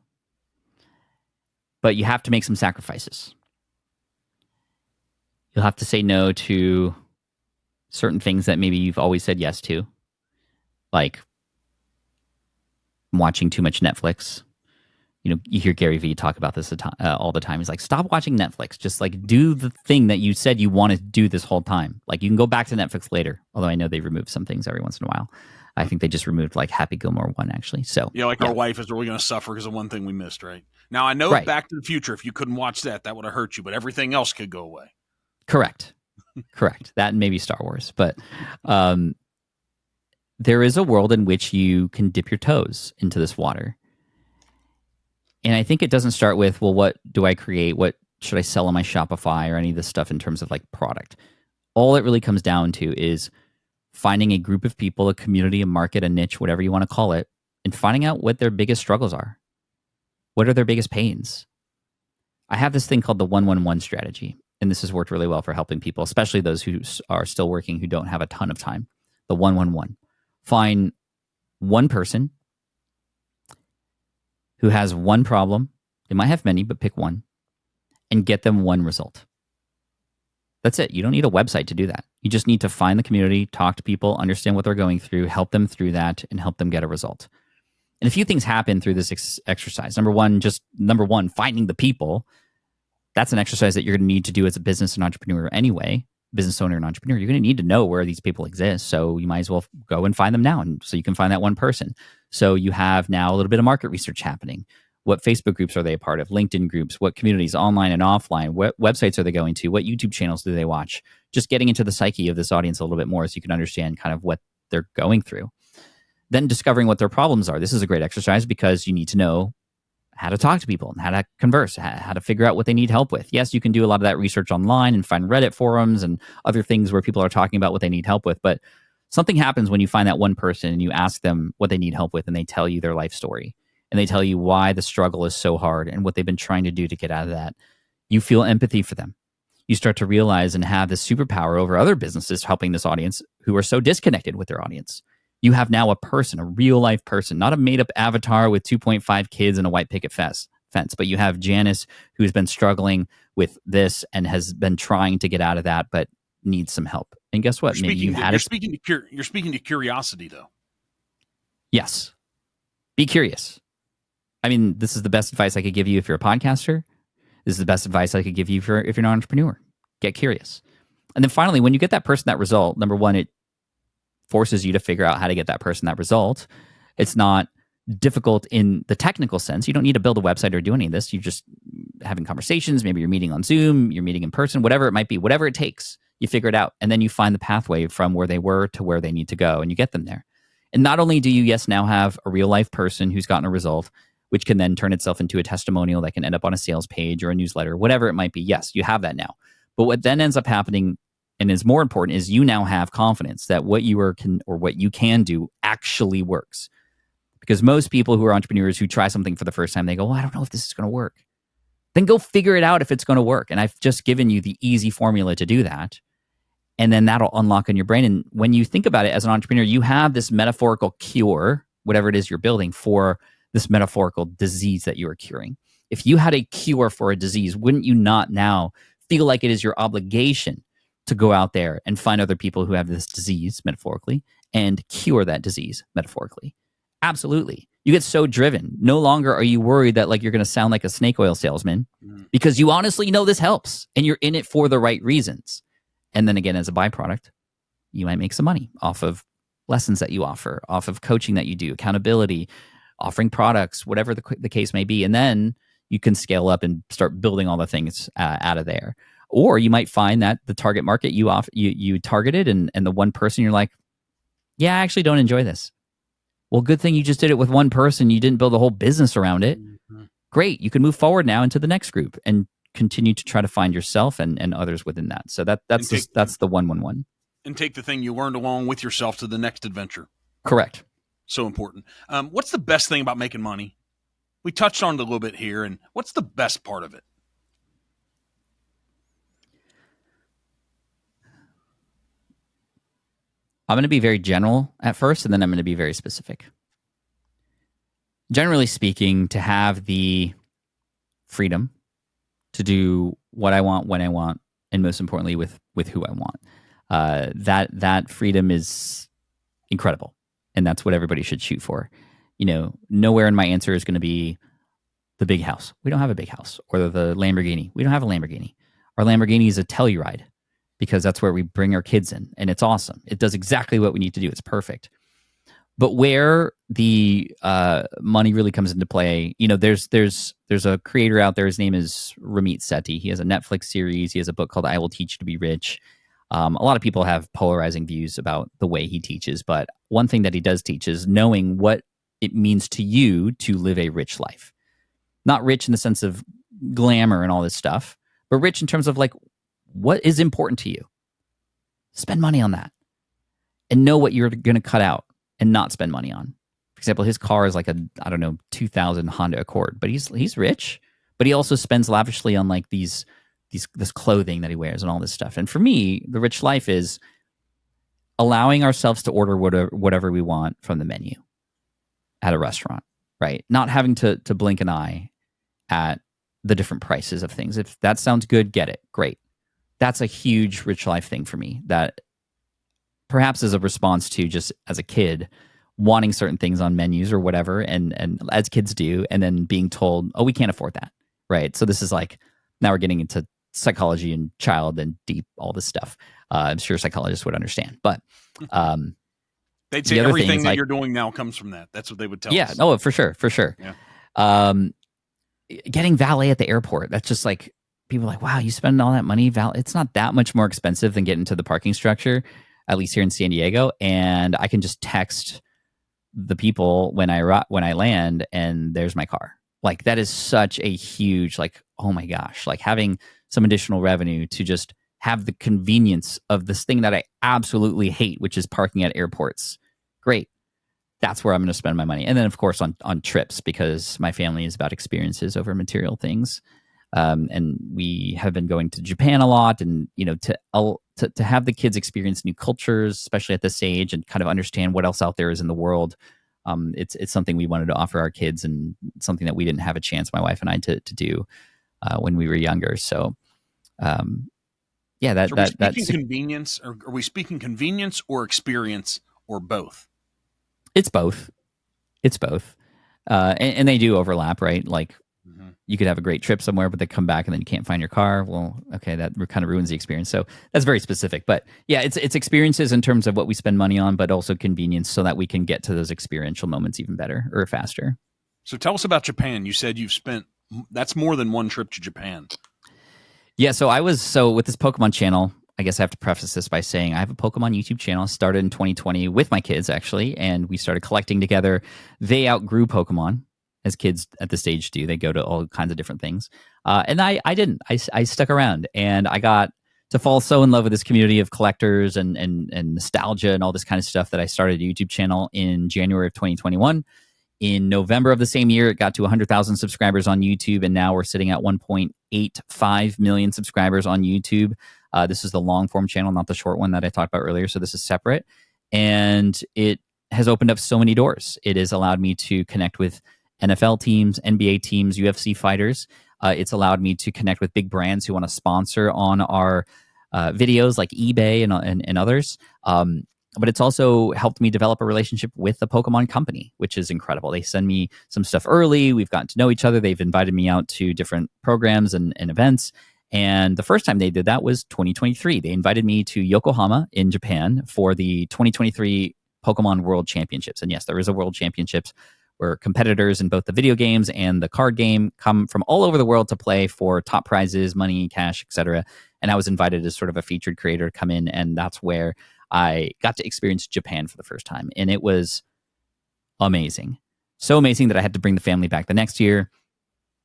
but you have to make some sacrifices. You'll have to say no to certain things that maybe you've always said yes to, like watching too much Netflix. You know, you hear Gary Vee talk about this all the time. He's like, stop watching Netflix. Just like do the thing that you said you want to do this whole time. Like you can go back to Netflix later. Although I know they remove some things every once in a while. I think they just removed like Happy Gilmore 1 actually. So yeah, our wife is really going to suffer because of one thing we missed, right? Now I know Back to the Future, if you couldn't watch that would have hurt you, but everything else could go away. Correct. That and maybe Star Wars. But there is a world in which you can dip your toes into this water. And I think it doesn't start with, well, what do I create? What should I sell on my Shopify or any of this stuff in terms of like product? All it really comes down to is finding a group of people, a community, a market, a niche, whatever you want to call it, and finding out what their biggest struggles are. What are their biggest pains? I have this thing called the 1-1-1 strategy, and this has worked really well for helping people, especially those who are still working, who don't have a ton of time. The 1-1-1. Find one person who has one problem. They might have many, but pick one and get them one result. That's it. You don't need a website to do that. You just need to find the community, talk to people, understand what they're going through, help them through that, and help them get a result. And a few things happen through this exercise. Number one, finding the people. That's an exercise that you're going to need to do as a business and entrepreneur anyway. Business owner and entrepreneur, you're going to need to know where these people exist. So you might as well go and find them now. And so you can find that one person. So you have now a little bit of market research happening. What Facebook groups are they a part of? LinkedIn groups? What communities, online and offline? What websites are they going to? What YouTube channels do they watch? Just getting into the psyche of this audience a little bit more so you can understand kind of what they're going through. Then discovering what their problems are. This is a great exercise because you need to know how to talk to people and how to converse, how to figure out what they need help with. Yes, you can do a lot of that research online and find Reddit forums and other things where people are talking about what they need help with. But something happens when you find that one person and you ask them what they need help with and they tell you their life story and they tell you why the struggle is so hard and what they've been trying to do to get out of that. You feel empathy for them. You start to realize and have this superpower over other businesses helping this audience who are so disconnected with their audience. You have now a person, a real life person, not a made up avatar with 2.5 kids and a white picket fence, but you have Janice who's been struggling with this and has been trying to get out of that, but needs some help. And guess what? You're speaking to curiosity though. Yes. Be curious. I mean, this is the best advice I could give you if you're a podcaster. This is the best advice I could give you if you're an entrepreneur. Get curious. And then finally, when you get that person that result, number one, it forces you to figure out how to get that person that result. It's not difficult in the technical sense. You don't need to build a website or do any of this. You're just having conversations. Maybe you're meeting on Zoom, you're meeting in person, whatever it might be, whatever it takes, you figure it out. And then you find the pathway from where they were to where they need to go, and you get them there. And not only do you, yes, now have a real life person who's gotten a result, which can then turn itself into a testimonial that can end up on a sales page or a newsletter, whatever it might be. Yes, you have that now. But what then ends up happening, and is more important, is you now have confidence that what you what you can do actually works. Because most people who are entrepreneurs who try something for the first time, they go, well, I don't know if this is going to work. Then go figure it out if it's going to work. And I've just given you the easy formula to do that. And then that'll unlock in your brain. And when you think about it as an entrepreneur, you have this metaphorical cure, whatever it is you're building, for this metaphorical disease that you are curing. If you had a cure for a disease, wouldn't you not now feel like it is your obligation to go out there and find other people who have this disease, metaphorically, and cure that disease, metaphorically? Absolutely. You get so driven. No longer are you worried that like you're going to sound like a snake oil salesman, because you honestly know this helps and you're in it for the right reasons. And then again, as a byproduct, you might make some money off of lessons that you offer, off of coaching that you do, accountability, offering products, whatever the case may be. And then you can scale up and start building all the things out of there. Or you might find that the target market you targeted and the one person you're like, yeah, I actually don't enjoy this. Well, good thing you just did it with one person. You didn't build a whole business around it. Great. You can move forward now into the next group and continue to try to find yourself and others within that. So that's the 1-1-1. And take the thing you learned along with yourself to the next adventure. Correct. So important. What's the best thing about making money? We touched on it a little bit here. And what's the best part of it? I'm going to be very general at first, and then I'm going to be very specific. Generally speaking, to have the freedom to do what I want, when I want, and most importantly, with who I want. That freedom is incredible, and that's what everybody should shoot for. You know, nowhere in my answer is going to be the big house. We don't have a big house. Or the Lamborghini. We don't have a Lamborghini. Our Lamborghini is a Telluride, because that's where we bring our kids in, and it's awesome. It does exactly what we need to do. It's perfect. But where the money really comes into play, you know, there's a creator out there. His name is Ramit Sethi. He has a Netflix series. He has a book called I Will Teach You to Be Rich. A lot of people have polarizing views about the way he teaches, but one thing that he does teach is knowing what it means to you to live a rich life. Not rich in the sense of glamour and all this stuff, but rich in terms of like, what is important to you? Spend money on that and know what you're going to cut out and not spend money on. For example, his car is like a, I don't know, 2000 Honda Accord, but he's rich, but he also spends lavishly on like this clothing that he wears and all this stuff. And for me, the rich life is allowing ourselves to order whatever we want from the menu at a restaurant, right? Not having to blink an eye at the different prices of things. If that sounds good, get it. Great. That's a huge rich life thing for me, that perhaps as a response to just as a kid wanting certain things on menus or whatever, and as kids do, and then being told, oh, we can't afford that, right? So this is like, now we're getting into psychology and child and deep, all this stuff. I'm sure psychologists would understand, but they'd say everything that you're doing now comes from that. That's what they would tell us. Yeah, no, for sure. Yeah. Getting valet at the airport, that's just like, people are like, wow, you spend all that money. It's not that much more expensive than getting to the parking structure, at least here in San Diego. And I can just text the people when I land, and there's my car. Like, that is such a huge, like, oh my gosh, like having some additional revenue to just have the convenience of this thing that I absolutely hate, which is parking at airports. Great. That's where I'm going to spend my money. And then, of course, on trips, because my family is about experiences over material things. And we have been going to Japan a lot, and you know, to have the kids experience new cultures, especially at this age, and kind of understand what else out there is in the world. It's something we wanted to offer our kids, and something that we didn't have a chance, my wife and I, to do when we were younger. So, yeah, that's convenience, or are we speaking convenience or experience, or both? It's both. And they do overlap, right? Like, you could have a great trip somewhere, but they come back and then you can't find your car. Well, okay, that kind of ruins the experience. So that's very specific. But yeah, it's experiences in terms of what we spend money on, but also convenience so that we can get to those experiential moments even better or faster. So tell us about Japan. You said you've spent, that's more than one trip to Japan. Yeah, so with this Pokemon channel, I guess I have to preface this by saying I have a Pokemon YouTube channel. Started in 2020 with my kids, actually, and we started collecting together. They outgrew Pokemon, as kids at this stage do. They go to all kinds of different things. And I didn't. I stuck around, and I got to fall so in love with this community of collectors and nostalgia and all this kind of stuff that I started a YouTube channel in January of 2021. In November of the same year, it got to 100,000 subscribers on YouTube, and now we're sitting at 1.85 million subscribers on YouTube. This is the long-form channel, not the short one that I talked about earlier, so this is separate. And it has opened up so many doors. It has allowed me to connect with NFL teams, NBA teams, UFC fighters. It's allowed me to connect with big brands who want to sponsor on our videos like eBay and others. But it's also helped me develop a relationship with the Pokemon company, which is incredible. They send me some stuff early. We've gotten to know each other. They've invited me out to different programs and events. And the first time they did that was 2023. They invited me to Yokohama in Japan for the 2023 Pokemon World Championships. And yes, there is a World Championships where competitors in both the video games and the card game come from all over the world to play for top prizes, money, cash, etc. And I was invited as sort of a featured creator to come in, and that's where I got to experience Japan for the first time. And it was amazing. So amazing that I had to bring the family back the next year.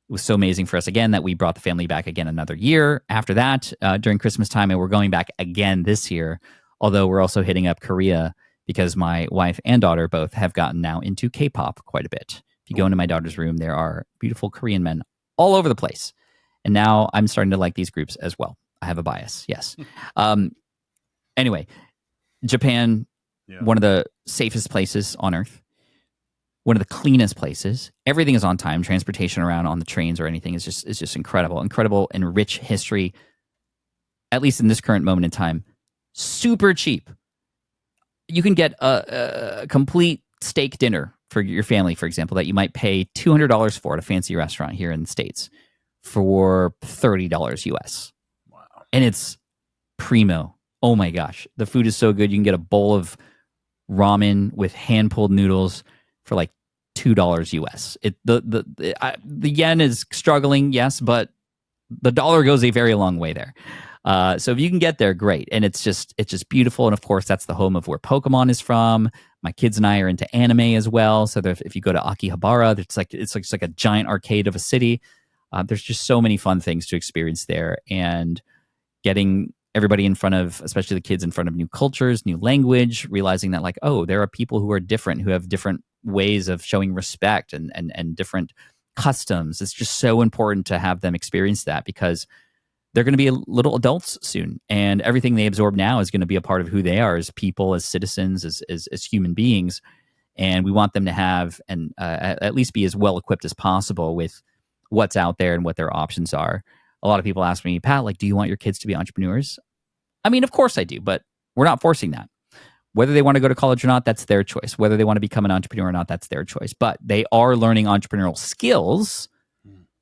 It was so amazing for us again that we brought the family back again another year after that during Christmas time. And we're going back again this year, although we're also hitting up Korea because my wife and daughter both have gotten now into K-pop quite a bit. If you go into my daughter's room, there are beautiful Korean men all over the place. And now I'm starting to like these groups as well. I have a bias, yes. Anyway, Japan, one of the safest places on earth, one of the cleanest places. Everything is on time. Transportation around on the trains or anything is just incredible and rich history. At least in this current moment in time, super cheap. You can get a complete steak dinner for your family, for example, that you might pay $200 for at a fancy restaurant here in the States for $30 US. Wow. And it's primo. Oh my gosh. The food is so good. You can get a bowl of ramen with hand-pulled noodles for like $2 US. The yen is struggling, yes, but the dollar goes a very long way there. So if you can get there, great. And it's just beautiful. And of course, that's the home of where Pokemon is from. My kids and I are into anime as well. So if you go to Akihabara, it's like a giant arcade of a city. There's just so many fun things to experience there. And getting everybody in front of, especially the kids, in front of new cultures, new language, realizing that like, oh, there are people who are different, who have different ways of showing respect and different customs. It's just so important to have them experience that because they're going to be little adults soon, and everything they absorb now is going to be a part of who they are as people, as citizens, as human beings. And we want them to have and at least be as well equipped as possible with what's out there and what their options are. A lot of people ask me, Pat, like, do you want your kids to be entrepreneurs? I mean, of course I do, but we're not forcing that. Whether they want to go to college or not, that's their choice. Whether they want to become an entrepreneur or not, that's their choice. But they are learning entrepreneurial skills.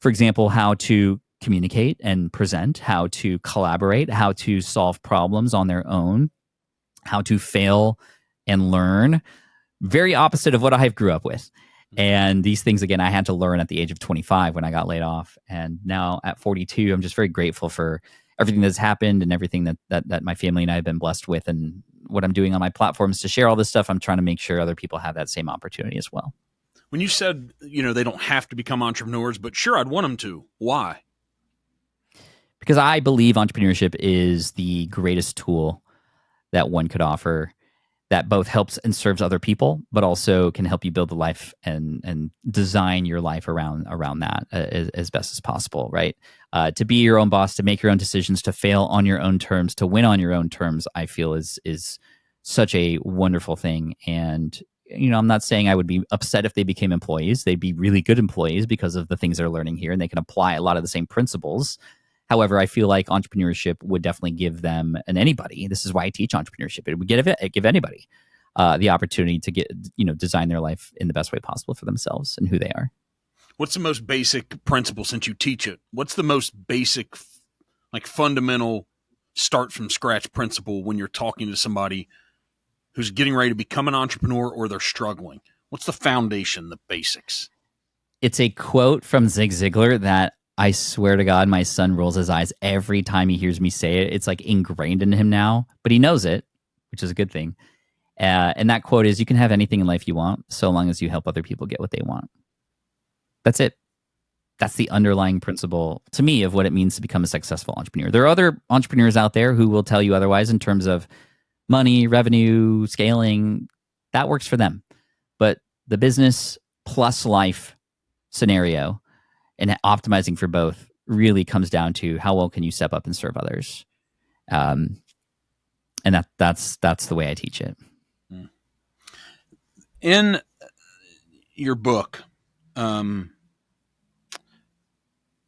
For example, how to communicate and present, how to collaborate, how to solve problems on their own, how to fail and learn. Very opposite of what I grew up with. And these things, again, I had to learn at the age of 25 when I got laid off. And now at 42, I'm just very grateful for everything that's happened and everything that my family and I have been blessed with. And what I'm doing on my platforms to share all this stuff, I'm trying to make sure other people have that same opportunity as well. When you said, they don't have to become entrepreneurs, but sure, I'd want them to. Why? Because I believe entrepreneurship is the greatest tool that one could offer that both helps and serves other people, but also can help you build a life and design your life around that as best as possible, right? To be your own boss, to make your own decisions, to fail on your own terms, to win on your own terms, I feel is such a wonderful thing. And, I'm not saying I would be upset if they became employees. They'd be really good employees because of the things they're learning here, and they can apply a lot of the same principles. However, I feel like entrepreneurship would definitely give them, and anybody, this is why I teach entrepreneurship, it would give anybody the opportunity to design their life in the best way possible for themselves and who they are. What's the most basic principle, since you teach it? What's the most basic, like fundamental start from scratch principle when you're talking to somebody who's getting ready to become an entrepreneur or they're struggling? What's the foundation, the basics? It's a quote from Zig Ziglar that I swear to God, my son rolls his eyes every time he hears me say it. It's like ingrained in him now, but he knows it, which is a good thing. And that quote is, you can have anything in life you want so long as you help other people get what they want. That's it. That's the underlying principle to me of what it means to become a successful entrepreneur. There are other entrepreneurs out there who will tell you otherwise in terms of money, revenue, scaling. That works for them. But the business plus life scenario and optimizing for both really comes down to how well can you step up and serve others. And that's the way I teach it. In your book,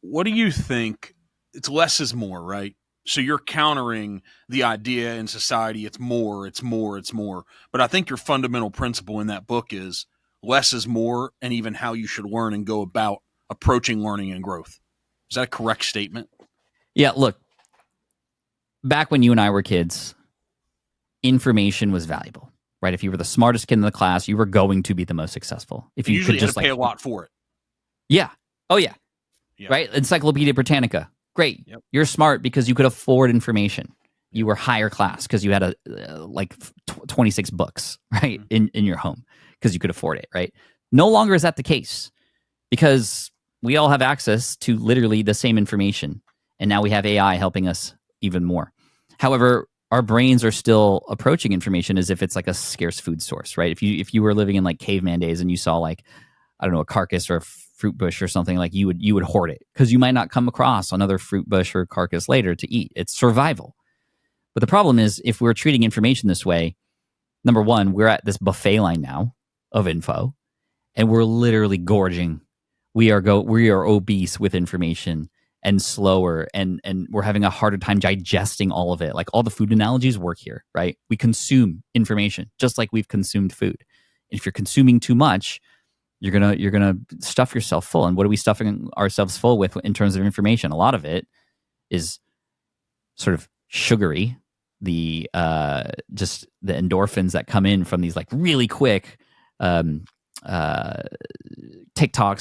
what do you think? It's less is more, right? So you're countering the idea in society, it's more, it's more, it's more. But I think your fundamental principle in that book is less is more, and even how you should learn and go about approaching learning and growth. Is that a correct statement? Yeah, look, back when you and I were kids, information was valuable, right? If you were the smartest kid in the class, you were going to be the most successful. If you usually could just had to pay a lot for it. Yeah. Oh, yeah. Yep. Right? Encyclopedia Britannica. Great. Yep. You're smart because you could afford information. You were higher class because you had 26 books, right, in your home because you could afford it, right? No longer is that the case because we all have access to literally the same information. And now we have AI helping us even more. However, our brains are still approaching information as if it's like a scarce food source, right? If you were living in like caveman days and you saw like, I don't know, a carcass or a fruit bush or something, like you would hoard it because you might not come across another fruit bush or carcass later to eat. It's survival. But the problem is if we're treating information this way, number one, we're at this buffet line now of info and we're literally gorging. We are obese with information and slower and we're having a harder time digesting all of it. Like all the food analogies work here, right? We consume information just like we've consumed food. And if you're consuming too much, you're gonna stuff yourself full. And what are we stuffing ourselves full with in terms of information? A lot of it is sort of sugary, the just the endorphins that come in from these like really quick TikToks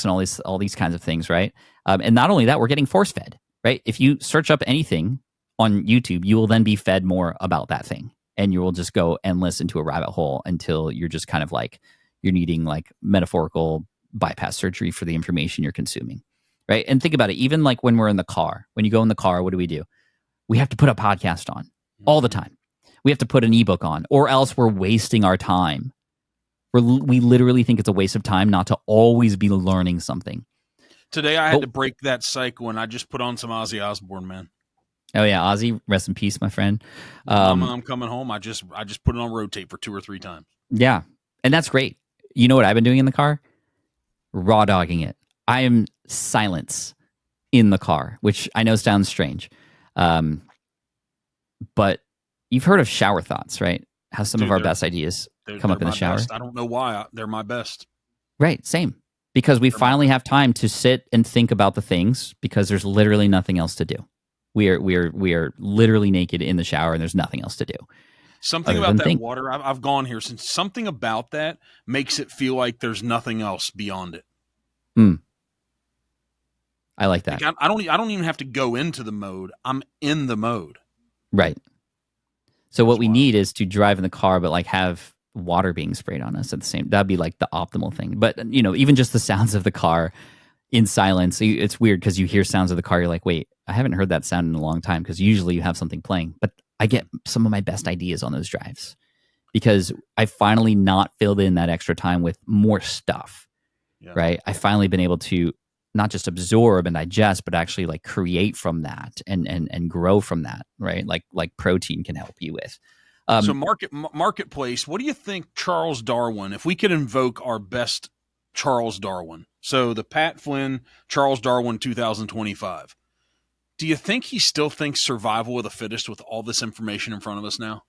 and all these kinds of things, right? And not only that, we're getting force fed, right? If you search up anything on YouTube, you will then be fed more about that thing, and you will just go and listen to a rabbit hole until you're just kind of like you're needing like metaphorical bypass surgery for the information you're consuming, right? And think about it, even like when we're in the car, when you go in the car, what do? We have to put a podcast on all the time. We have to put an ebook on, or else we're wasting our time. We literally think it's a waste of time not to always be learning something. Today I had to break that cycle, and I just put on some Ozzy Osbourne, man. Oh yeah, Ozzy, rest in peace, my friend. Mama, I'm coming home. I just put it on rotate for 2 or 3 times. Yeah, and that's great. You know what I've been doing in the car? Raw dogging it. I am silence in the car, which I know sounds strange. But you've heard of shower thoughts, right? How some of our best ideas come up in the shower. Best. I don't know why they're my best. Right, same. Because we finally have time to sit and think about the things because there's literally nothing else to do. We are literally naked in the shower and there's nothing else to do. Something about that water, I've gone here since. Something about that makes it feel like there's nothing else beyond it. I like that. Like I don't even have to go into the mode. I'm in the mode. Right. So what we need is to drive in the car, but like have water being sprayed on us at the same. That'd be like the optimal thing. But you know, even just the sounds of the car in silence, it's weird because you hear sounds of the car. You're like, wait, I haven't heard that sound in a long time because usually you have something playing. But I get some of my best ideas on those drives because I finally not filled in that extra time with more stuff. Yeah. Right. I finally been able to not just absorb and digest, but actually like create from that and grow from that, right? Like protein can help you with. So marketplace, what do you think Charles Darwin, if we could invoke our best Charles Darwin, so the Pat Flynn, Charles Darwin 2025, do you think he still thinks survival of the fittest with all this information in front of us now?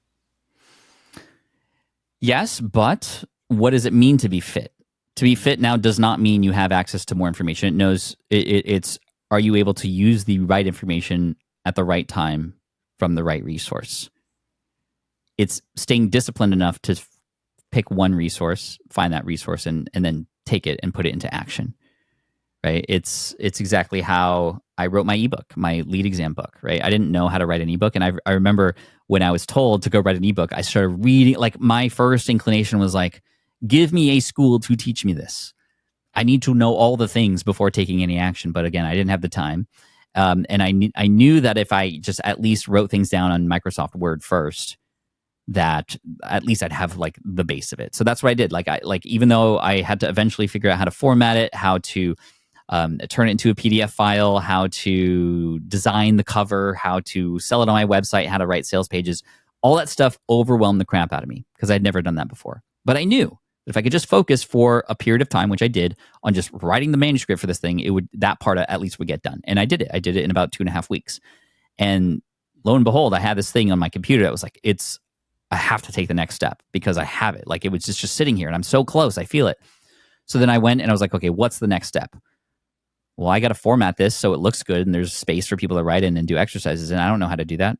Yes, but what does it mean to be fit? To be fit now does not mean you have access to more information. It knows it's, are you able to use the right information at the right time from the right resource? It's staying disciplined enough to pick one resource, find that resource, and then take it and put it into action. Right? It's exactly how I wrote my ebook, my lead exam book. Right? I didn't know how to write an ebook, and I remember when I was told to go write an ebook, I started reading. Like, my first inclination was like, give me a school to teach me this. I need to know all the things before taking any action. But again, I didn't have the time. And I knew that if I just at least wrote things down on Microsoft Word first, that at least I'd have like the base of it. So that's what I did. Even though I had to eventually figure out how to format it, how to turn it into a PDF file, how to design the cover, how to sell it on my website, how to write sales pages, all that stuff overwhelmed the crap out of me because I'd never done that before. But I knew if I could just focus for a period of time, which I did, on just writing the manuscript for this thing, that part at least would get done. And I did it. I did it in about 2.5 weeks. And lo and behold, I had this thing on my computer that was like, I have to take the next step because I have it. Like, it was just sitting here and I'm so close. I feel it. So then I went and I was like, okay, what's the next step? Well, I got to format this so it looks good and there's space for people to write in and do exercises. And I don't know how to do that.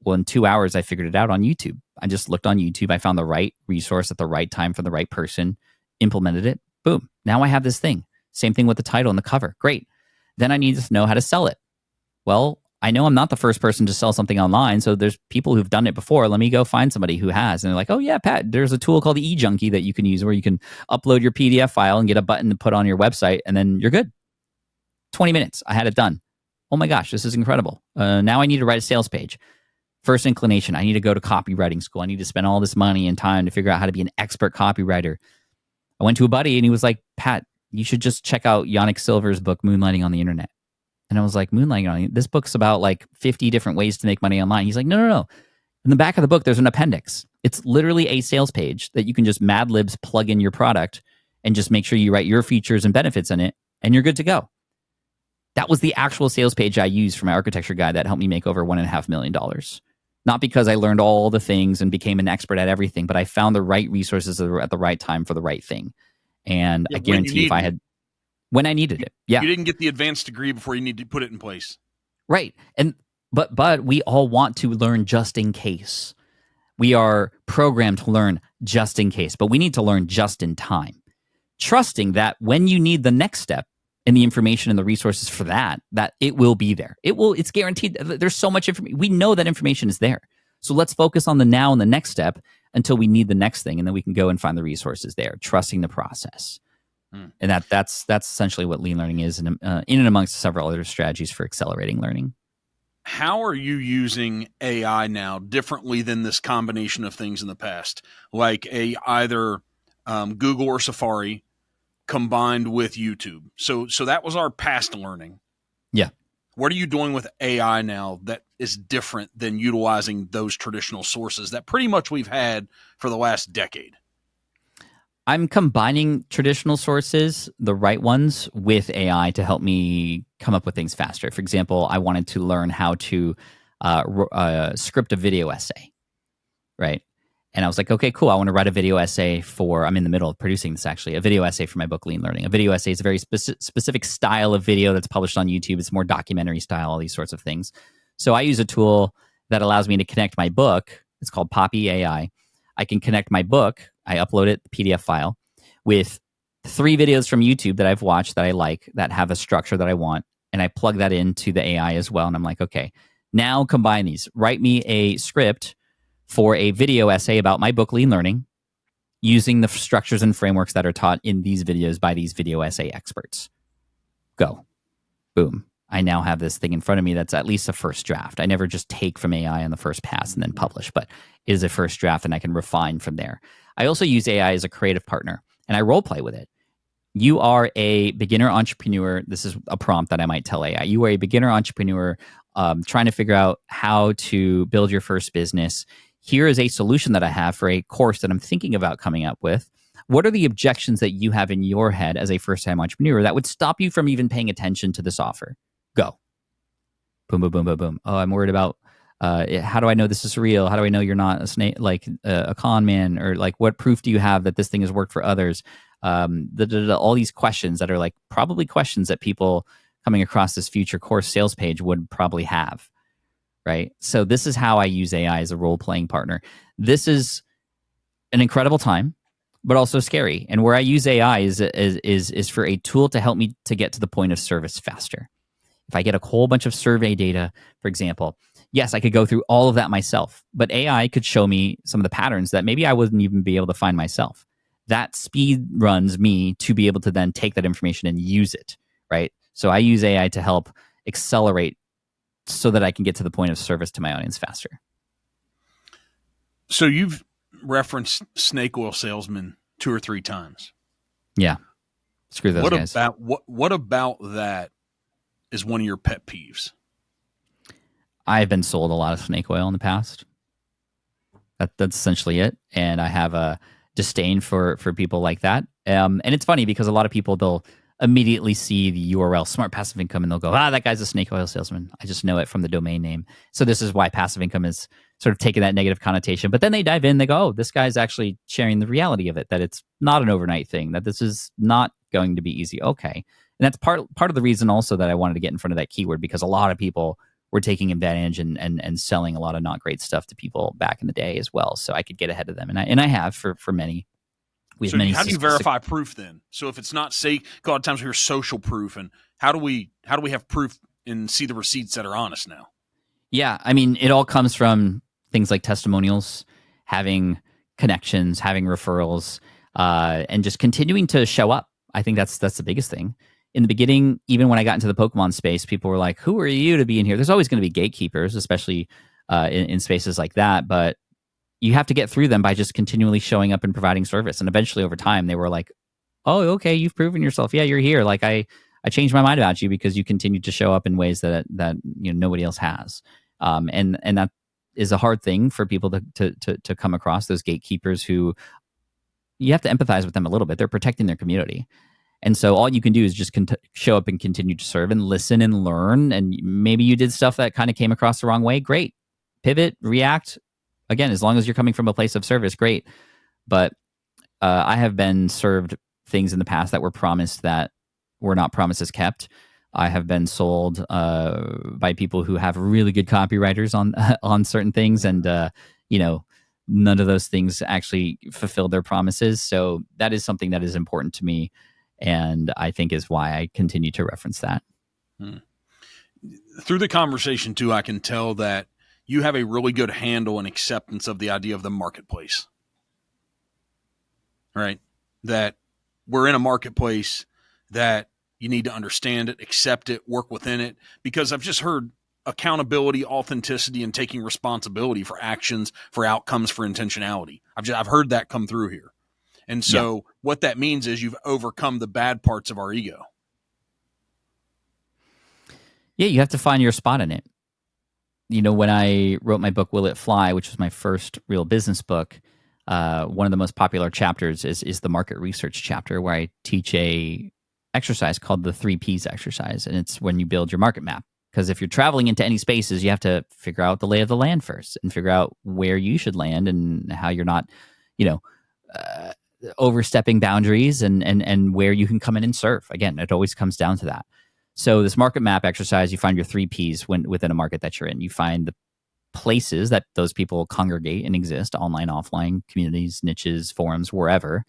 Well, in 2 hours, I figured it out on YouTube. I just looked on YouTube. I found the right resource at the right time for the right person, implemented it. Boom. Now I have this thing. Same thing with the title and the cover. Great. Then I need to know how to sell it. Well, I know I'm not the first person to sell something online. So there's people who've done it before. Let me go find somebody who has. And they're like, oh yeah, Pat, there's a tool called eJunkie that you can use where you can upload your PDF file and get a button to put on your website. And then you're good. 20 minutes. I had it done. Oh my gosh, this is incredible. Now I need to write a sales page. First inclination, I need to go to copywriting school. I need to spend all this money and time to figure out how to be an expert copywriter. I went to a buddy and he was like, Pat, you should just check out Yannick Silver's book, Moonlighting on the Internet. And I was like, Moonlighting on this book's about like 50 different ways to make money online. He's like, no. In the back of the book, there's an appendix. It's literally a sales page that you can just Mad Libs plug in your product and just make sure you write your features and benefits in it, and you're good to go. That was the actual sales page I used for my architecture guide that helped me make over $1.5 million. Not because I learned all the things and became an expert at everything, but I found the right resources at the right time for the right thing. And I guarantee if I had, when I needed it. Yeah. You didn't get the advanced degree before you need to put it in place. Right. And, but we all want to learn just in case. We are programmed to learn just in case, but we need to learn just in time. Trusting that when you need the next step, and the information and the resources for that it will be there. It's guaranteed. There's so much information. We know that information is there. So let's focus on the now and the next step until we need the next thing. And then we can go and find the resources there, trusting the process. And that's essentially what lean learning is, in and amongst several other strategies for accelerating learning. How are you using AI now differently than this combination of things in the past? Like either Google or Safari combined with YouTube. So that was our past learning. Yeah. What are you doing with AI now that is different than utilizing those traditional sources that pretty much we've had for the last decade? I'm combining traditional sources, the right ones, with AI to help me come up with things faster. For example, I wanted to learn how to script a video essay, right? And I was like, okay, cool. I want to write a video essay I'm in the middle of producing this, actually, a video essay for my book, Lean Learning. A video essay is a very specific style of video that's published on YouTube. It's more documentary style, all these sorts of things. So I use a tool that allows me to connect my book. It's called Poppy AI. I can connect my book. I upload it, the PDF file, with 3 videos from YouTube that I've watched that I like, that have a structure that I want. And I plug that into the AI as well. And I'm like, okay, now combine these. Write me a script for a video essay about my book, Lean Learning, using the structures and frameworks that are taught in these videos by these video essay experts. Go. Boom. I now have this thing in front of me that's at least a first draft. I never just take from AI on the first pass and then publish, but it is a first draft and I can refine from there. I also use AI as a creative partner and I role play with it. You are a beginner entrepreneur. This is a prompt that I might tell AI. You are a beginner entrepreneur trying to figure out how to build your first business. Here is a solution that I have for a course that I'm thinking about coming up with. What are the objections that you have in your head as a first-time entrepreneur that would stop you from even paying attention to this offer? Go. Boom, boom, boom, boom, boom. Oh, I'm worried about how do I know this is real? How do I know you're not a snake, like a con man? Or like, what proof do you have that this thing has worked for others? all these questions that are like probably questions that people coming across this future course sales page would probably have, right? So this is how I use AI as a role-playing partner. This is an incredible time, but also scary. And where I use AI is for a tool to help me to get to the point of service faster. If I get a whole bunch of survey data, for example, yes, I could go through all of that myself, but AI could show me some of the patterns that maybe I wouldn't even be able to find myself. That speed runs me to be able to then take that information and use it, right? So I use AI to help accelerate so that I can get to the point of service to my audience faster. So you've referenced snake oil salesmen 2 or 3 times. Yeah. Screw those guys. What about that is one of your pet peeves? I've been sold a lot of snake oil in the past. That's essentially it. And I have a disdain for people like that. And it's funny because a lot of people, they'll immediately see the URL Smart Passive Income and they'll go, that guy's a snake oil salesman. I just know it from the domain name. So this is why passive income is sort of taking that negative connotation. But then they dive in, they go, this guy's actually sharing the reality of it, that it's not an overnight thing, that this is not going to be easy. Okay. And that's part of the reason also that I wanted to get in front of that keyword, because a lot of people were taking advantage and selling a lot of not great stuff to people back in the day as well. So I could get ahead of them. And I have for many. We have so many. How do you verify proof then? So if it's not, say, a lot of times we hear social proof, and how do we have proof and see the receipts that are honest now? Yeah. I mean, it all comes from things like testimonials, having connections, having referrals, and just continuing to show up. I think that's the biggest thing. In the beginning, even when I got into the Pokemon space, people were like, who are you to be in here? There's always going to be gatekeepers, especially in spaces like that. But you have to get through them by just continually showing up and providing service. And eventually over time, they were like, oh, okay, you've proven yourself. Yeah, you're here. Like I changed my mind about you because you continued to show up in ways that nobody else has. And that is a hard thing for people to come across, those gatekeepers who you have to empathize with them a little bit. They're protecting their community. And so all you can do is just show up and continue to serve and listen and learn. And maybe you did stuff that kind of came across the wrong way. Great. Pivot, react. Again, as long as you're coming from a place of service, great. But I have been served things in the past that were promised that were not promises kept. I have been sold by people who have really good copywriters on certain things. And, none of those things actually fulfilled their promises. So that is something that is important to me. And I think is why I continue to reference that. Through the conversation, too, I can tell that you have a really good handle and acceptance of the idea of the marketplace, right? That we're in a marketplace, that you need to understand it, accept it, work within it, because I've just heard accountability, authenticity, and taking responsibility for actions, for outcomes, for intentionality. I've heard that come through here. And so what that means is you've overcome the bad parts of our ego. Yeah, you have to find your spot in it. When I wrote my book, Will It Fly, which was my first real business book, one of the most popular chapters is the market research chapter, where I teach a exercise called the 3 Ps exercise. And it's when you build your market map. Because if you're traveling into any spaces, you have to figure out the lay of the land first and figure out where you should land and how you're not, overstepping boundaries and where you can come in and serve. Again, it always comes down to that. So this market map exercise, you find your 3 Ps within a market that you're in. You find the places that those people congregate and exist, online, offline, communities, niches, forums, wherever.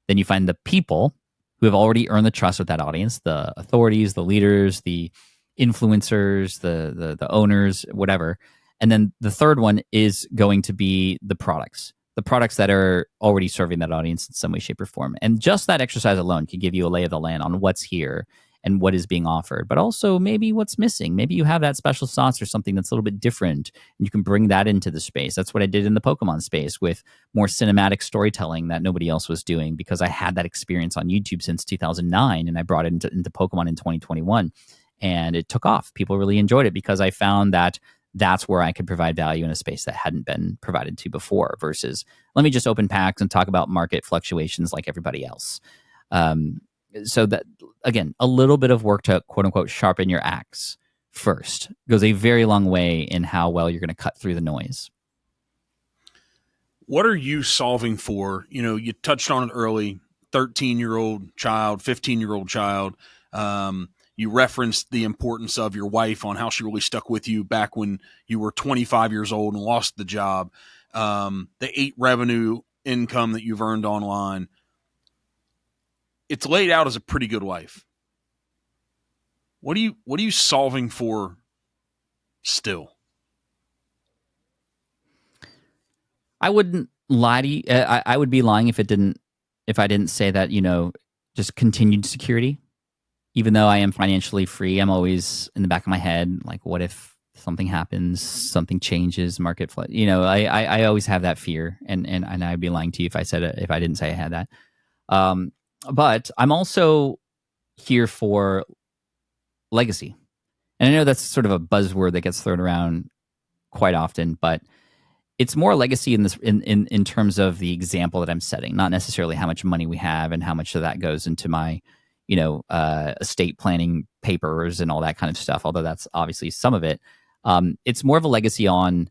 Then you find the people who have already earned the trust of that audience, the authorities, the leaders, the influencers, the owners, whatever. And then the third one is going to be the products that are already serving that audience in some way, shape, or form. And just that exercise alone can give you a lay of the land on what's here and what is being offered, but also maybe what's missing. Maybe you have that special sauce or something that's a little bit different, and you can bring that into the space. That's what I did in the Pokémon space with more cinematic storytelling that nobody else was doing, because I had that experience on YouTube since 2009, and I brought it into Pokémon in 2021, and it took off. People really enjoyed it because I found that that's where I could provide value in a space that hadn't been provided to before, versus let me just open packs and talk about market fluctuations like everybody else. So that, again, a little bit of work to quote unquote sharpen your axe first goes a very long way in how well you're going to cut through the noise. What are you solving for? You touched on it early, 13-year-old child, 15-year-old child. You referenced the importance of your wife on how she really stuck with you back when you were 25 years old and lost the job. The 8 revenue income that you've earned online. It's laid out as a pretty good life. What are you solving for still? I wouldn't lie to you. I would be lying if I didn't say that, just continued security. Even though I am financially free, I'm always in the back of my head, like, what if something happens, something changes, market flood? I always have that fear, and I'd be lying to you if I didn't say I had that. But I'm also here for legacy, and I know that's sort of a buzzword that gets thrown around quite often, but it's more legacy in terms of the example that I'm setting, not necessarily how much money we have and how much of that goes into my estate planning papers and all that kind of stuff, although that's obviously some of it. It's more of a legacy on,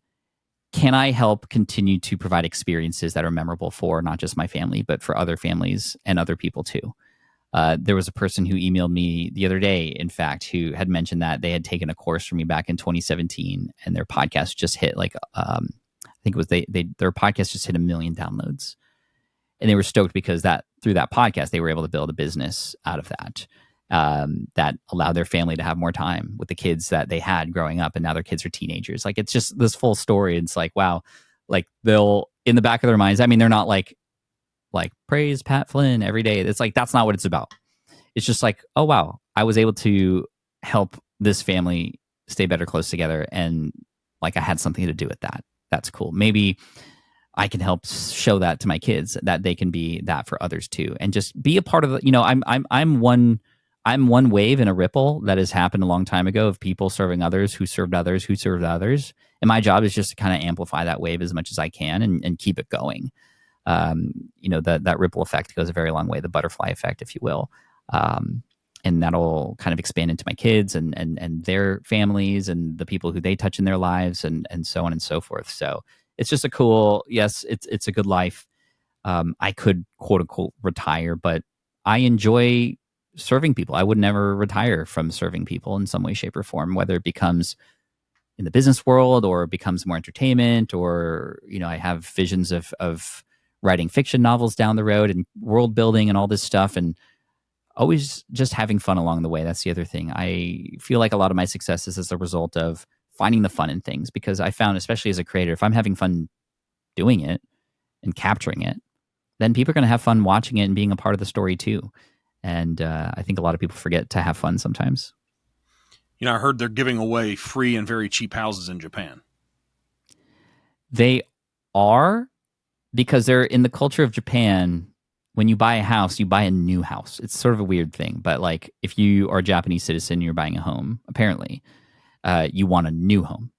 can I help continue to provide experiences that are memorable for not just my family, but for other families and other people too. There was a person who emailed me the other day, in fact, who had mentioned that they had taken a course from me back in 2017 and their podcast just hit I think it was their podcast just hit 1 million downloads. And they were stoked because through that podcast, they were able to build a business out of that, that allowed their family to have more time with the kids that they had growing up. And now their kids are teenagers. Like, it's just this full story. It's like, wow, like they'll, in the back of their minds, I mean, they're not like praise Pat Flynn every day. It's like, that's not what it's about. It's just like, oh, wow, I was able to help this family stay better close together. And like, I had something to do with that. That's cool. Maybe I can help show that to my kids, that they can be that for others too, and just be a part of the. I'm one wave in a ripple that has happened a long time ago of people serving others who served others who served others, and my job is just to kind of amplify that wave as much as I can and keep it going. That ripple effect goes a very long way, the butterfly effect, if you will, and that'll kind of expand into my kids and their families and the people who they touch in their lives and so on and so forth. So. It's just a cool, yes, it's a good life. I could, quote unquote, retire, but I enjoy serving people. I would never retire from serving people in some way, shape, or form, whether it becomes in the business world or it becomes more entertainment, or, I have visions of writing fiction novels down the road and world building and all this stuff, and always just having fun along the way. That's the other thing. I feel like a lot of my success is as a result of finding the fun in things, because I found, especially as a creator, if I'm having fun doing it and capturing it, then people are going to have fun watching it and being a part of the story too. And I think a lot of people forget to have fun sometimes. I heard they're giving away free and very cheap houses in Japan. They are, because they're in the culture of Japan. When you buy a house, you buy a new house. It's sort of a weird thing, but like if you are a Japanese citizen, you're buying a home, apparently. You want a new home.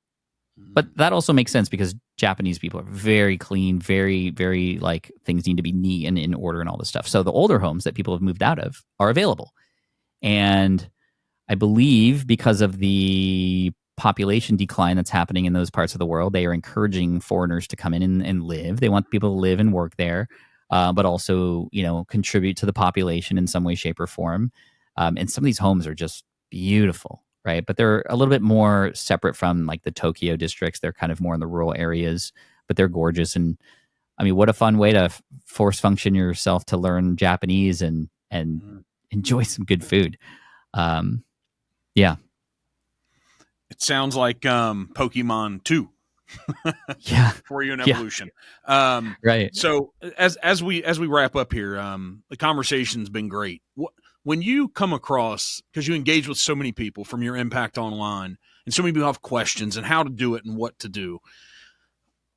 But that also makes sense because Japanese people are very clean, very, very like things need to be neat and in order and all this stuff. So the older homes that people have moved out of are available. And I believe because of the population decline that's happening in those parts of the world, they are encouraging foreigners to come in and live. They want people to live and work there, but also, contribute to the population in some way, shape, or form. And some of these homes are just beautiful. Right. But they're a little bit more separate from like the Tokyo districts. They're kind of more in the rural areas, but they're gorgeous. And I mean, what a fun way to force function yourself to learn Japanese and enjoy some good food. Yeah. It sounds like Pokémon 2. Yeah. For you in evolution. Yeah. Right. So as we wrap up here, the conversation's been great. When you come across, because you engage with so many people from your impact online, and so many people have questions and how to do it and what to do,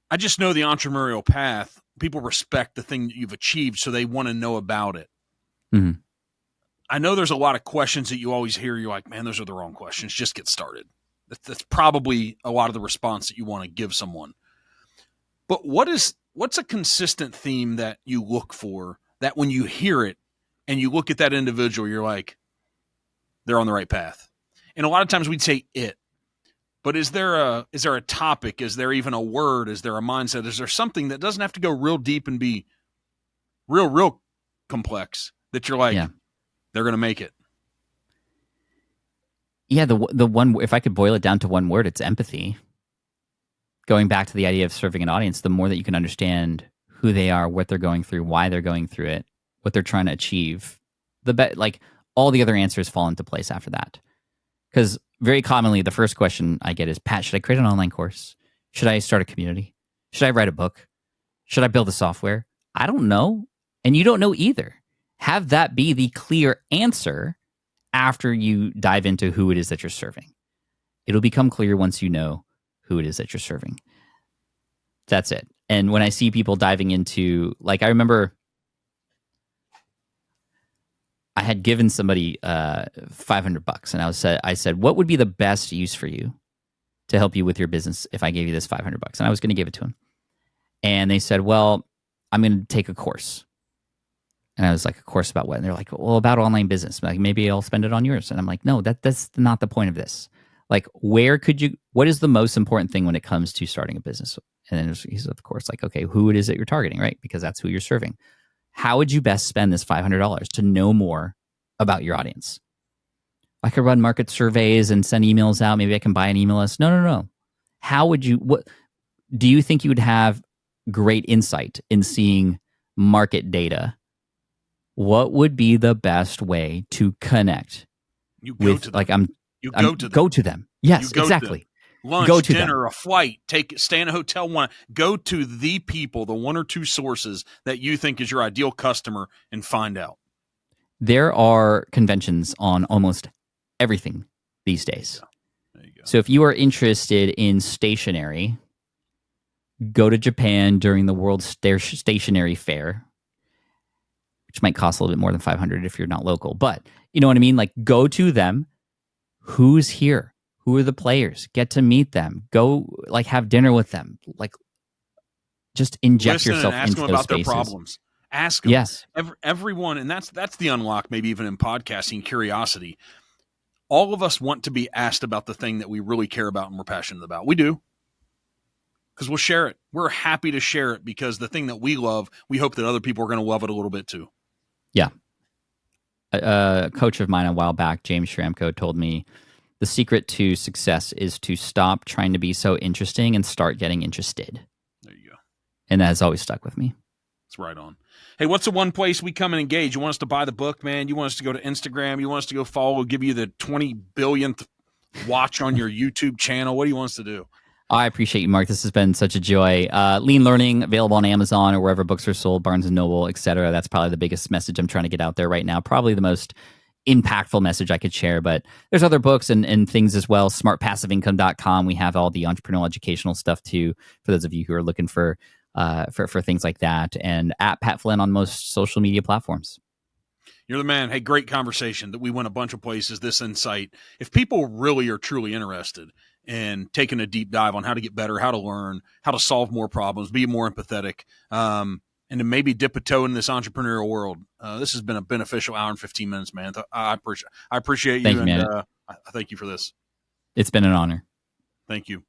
I just know the entrepreneurial path, people respect the thing that you've achieved, so they want to know about it. Mm-hmm. I know there's a lot of questions that you always hear. You're like, man, those are the wrong questions. Just get started. That's probably a lot of the response that you want to give someone. But what's a consistent theme that you look for, that when you hear it and you look at that individual, you're like, they're on the right path? And a lot of times we'd say it, but is there a topic? Is there even a word? Is there a mindset? Is there something that doesn't have to go real deep and be real complex that you're like, Yeah. they're going to make it? Yeah, the one, if I could boil it down to one word, it's empathy. Going back to the idea of serving an audience, the more that you can understand who they are, what they're going through, why they're going through it, what they're trying to achieve, like all the other answers fall into place after that. Because very commonly, the first question I get is, Pat, should I create an online course? Should I start a community? Should I write a book? Should I build a software? I don't know. And you don't know either. Have that be the clear answer after you dive into who it is that you're serving. It'll become clear once you know who it is that you're serving. That's it. And when I see people diving into, like, I remember I had given somebody $500, and I said, what would be the best use for you to help you with your business if I gave you this $500? And I was going to give it to him. And they said, well, I'm going to take a course. And I was like, a course about what? And they're like, well, about online business. Like, maybe I'll spend it on yours. And I'm like, no, that's not the point of this. Like, what is the most important thing when it comes to starting a business? And then he said, of course, like, okay, who it is that you're targeting, right? Because that's who you're serving. How would you best spend this $500 to know more about your audience? I could run market surveys and send emails out. Maybe I can buy an email list. No. What do you think you would have great insight in seeing market data? What would be the best way to connect Go to them. Yes, exactly. Lunch, go to dinner, them. A flight, stay in a hotel. Go to the people, the one or two sources that you think is your ideal customer, and find out. There are conventions on almost everything these days. There you go. So if you are interested in stationery, go to Japan during the World Stationery Fair, which might cost a little bit more than $500 if you're not local. But you know what I mean? Like, go to them. Who's here? Who are the players? Get to meet them. Go, like, have dinner with them. Like, just inject yourself into those about spaces. Their problems. Ask them. Yes. Everyone, and that's the unlock, maybe even in podcasting, curiosity. All of us want to be asked about the thing that we really care about and we're passionate about. We do. Because we'll share it. We're happy to share it because the thing that we love, we hope that other people are going to love it a little bit too. Yeah. A coach of mine a while back, James Schramko, told me the secret to success is to stop trying to be so interesting and start getting interested. There you go. And that has always stuck with me. That's right on. Hey, what's the one place we come and engage? You want us to buy the book, man? You want us to go to Instagram? You want us to go follow, give you the 20 billionth watch on your YouTube channel? What do you want us to do? I appreciate you, Mark. This has been such a joy. Lean Learning, available on Amazon or wherever books are sold, Barnes & Noble, etc. That's probably the biggest message I'm trying to get out there right now. Probably the most impactful message I could share. But there's other books and things as well. SmartPassiveIncome.com. We have all the entrepreneurial educational stuff too, for those of you who are looking for things like that. And at Pat Flynn on most social media platforms. You're the man. Hey, great conversation that we went a bunch of places, this insight. If people really are truly interested in taking a deep dive on how to get better, how to learn, how to solve more problems, be more empathetic, and to maybe dip a toe in this entrepreneurial world, this has been a beneficial hour and 15 minutes, man. I appreciate you. Thank you, man. I thank you for this. It's been an honor. Thank you.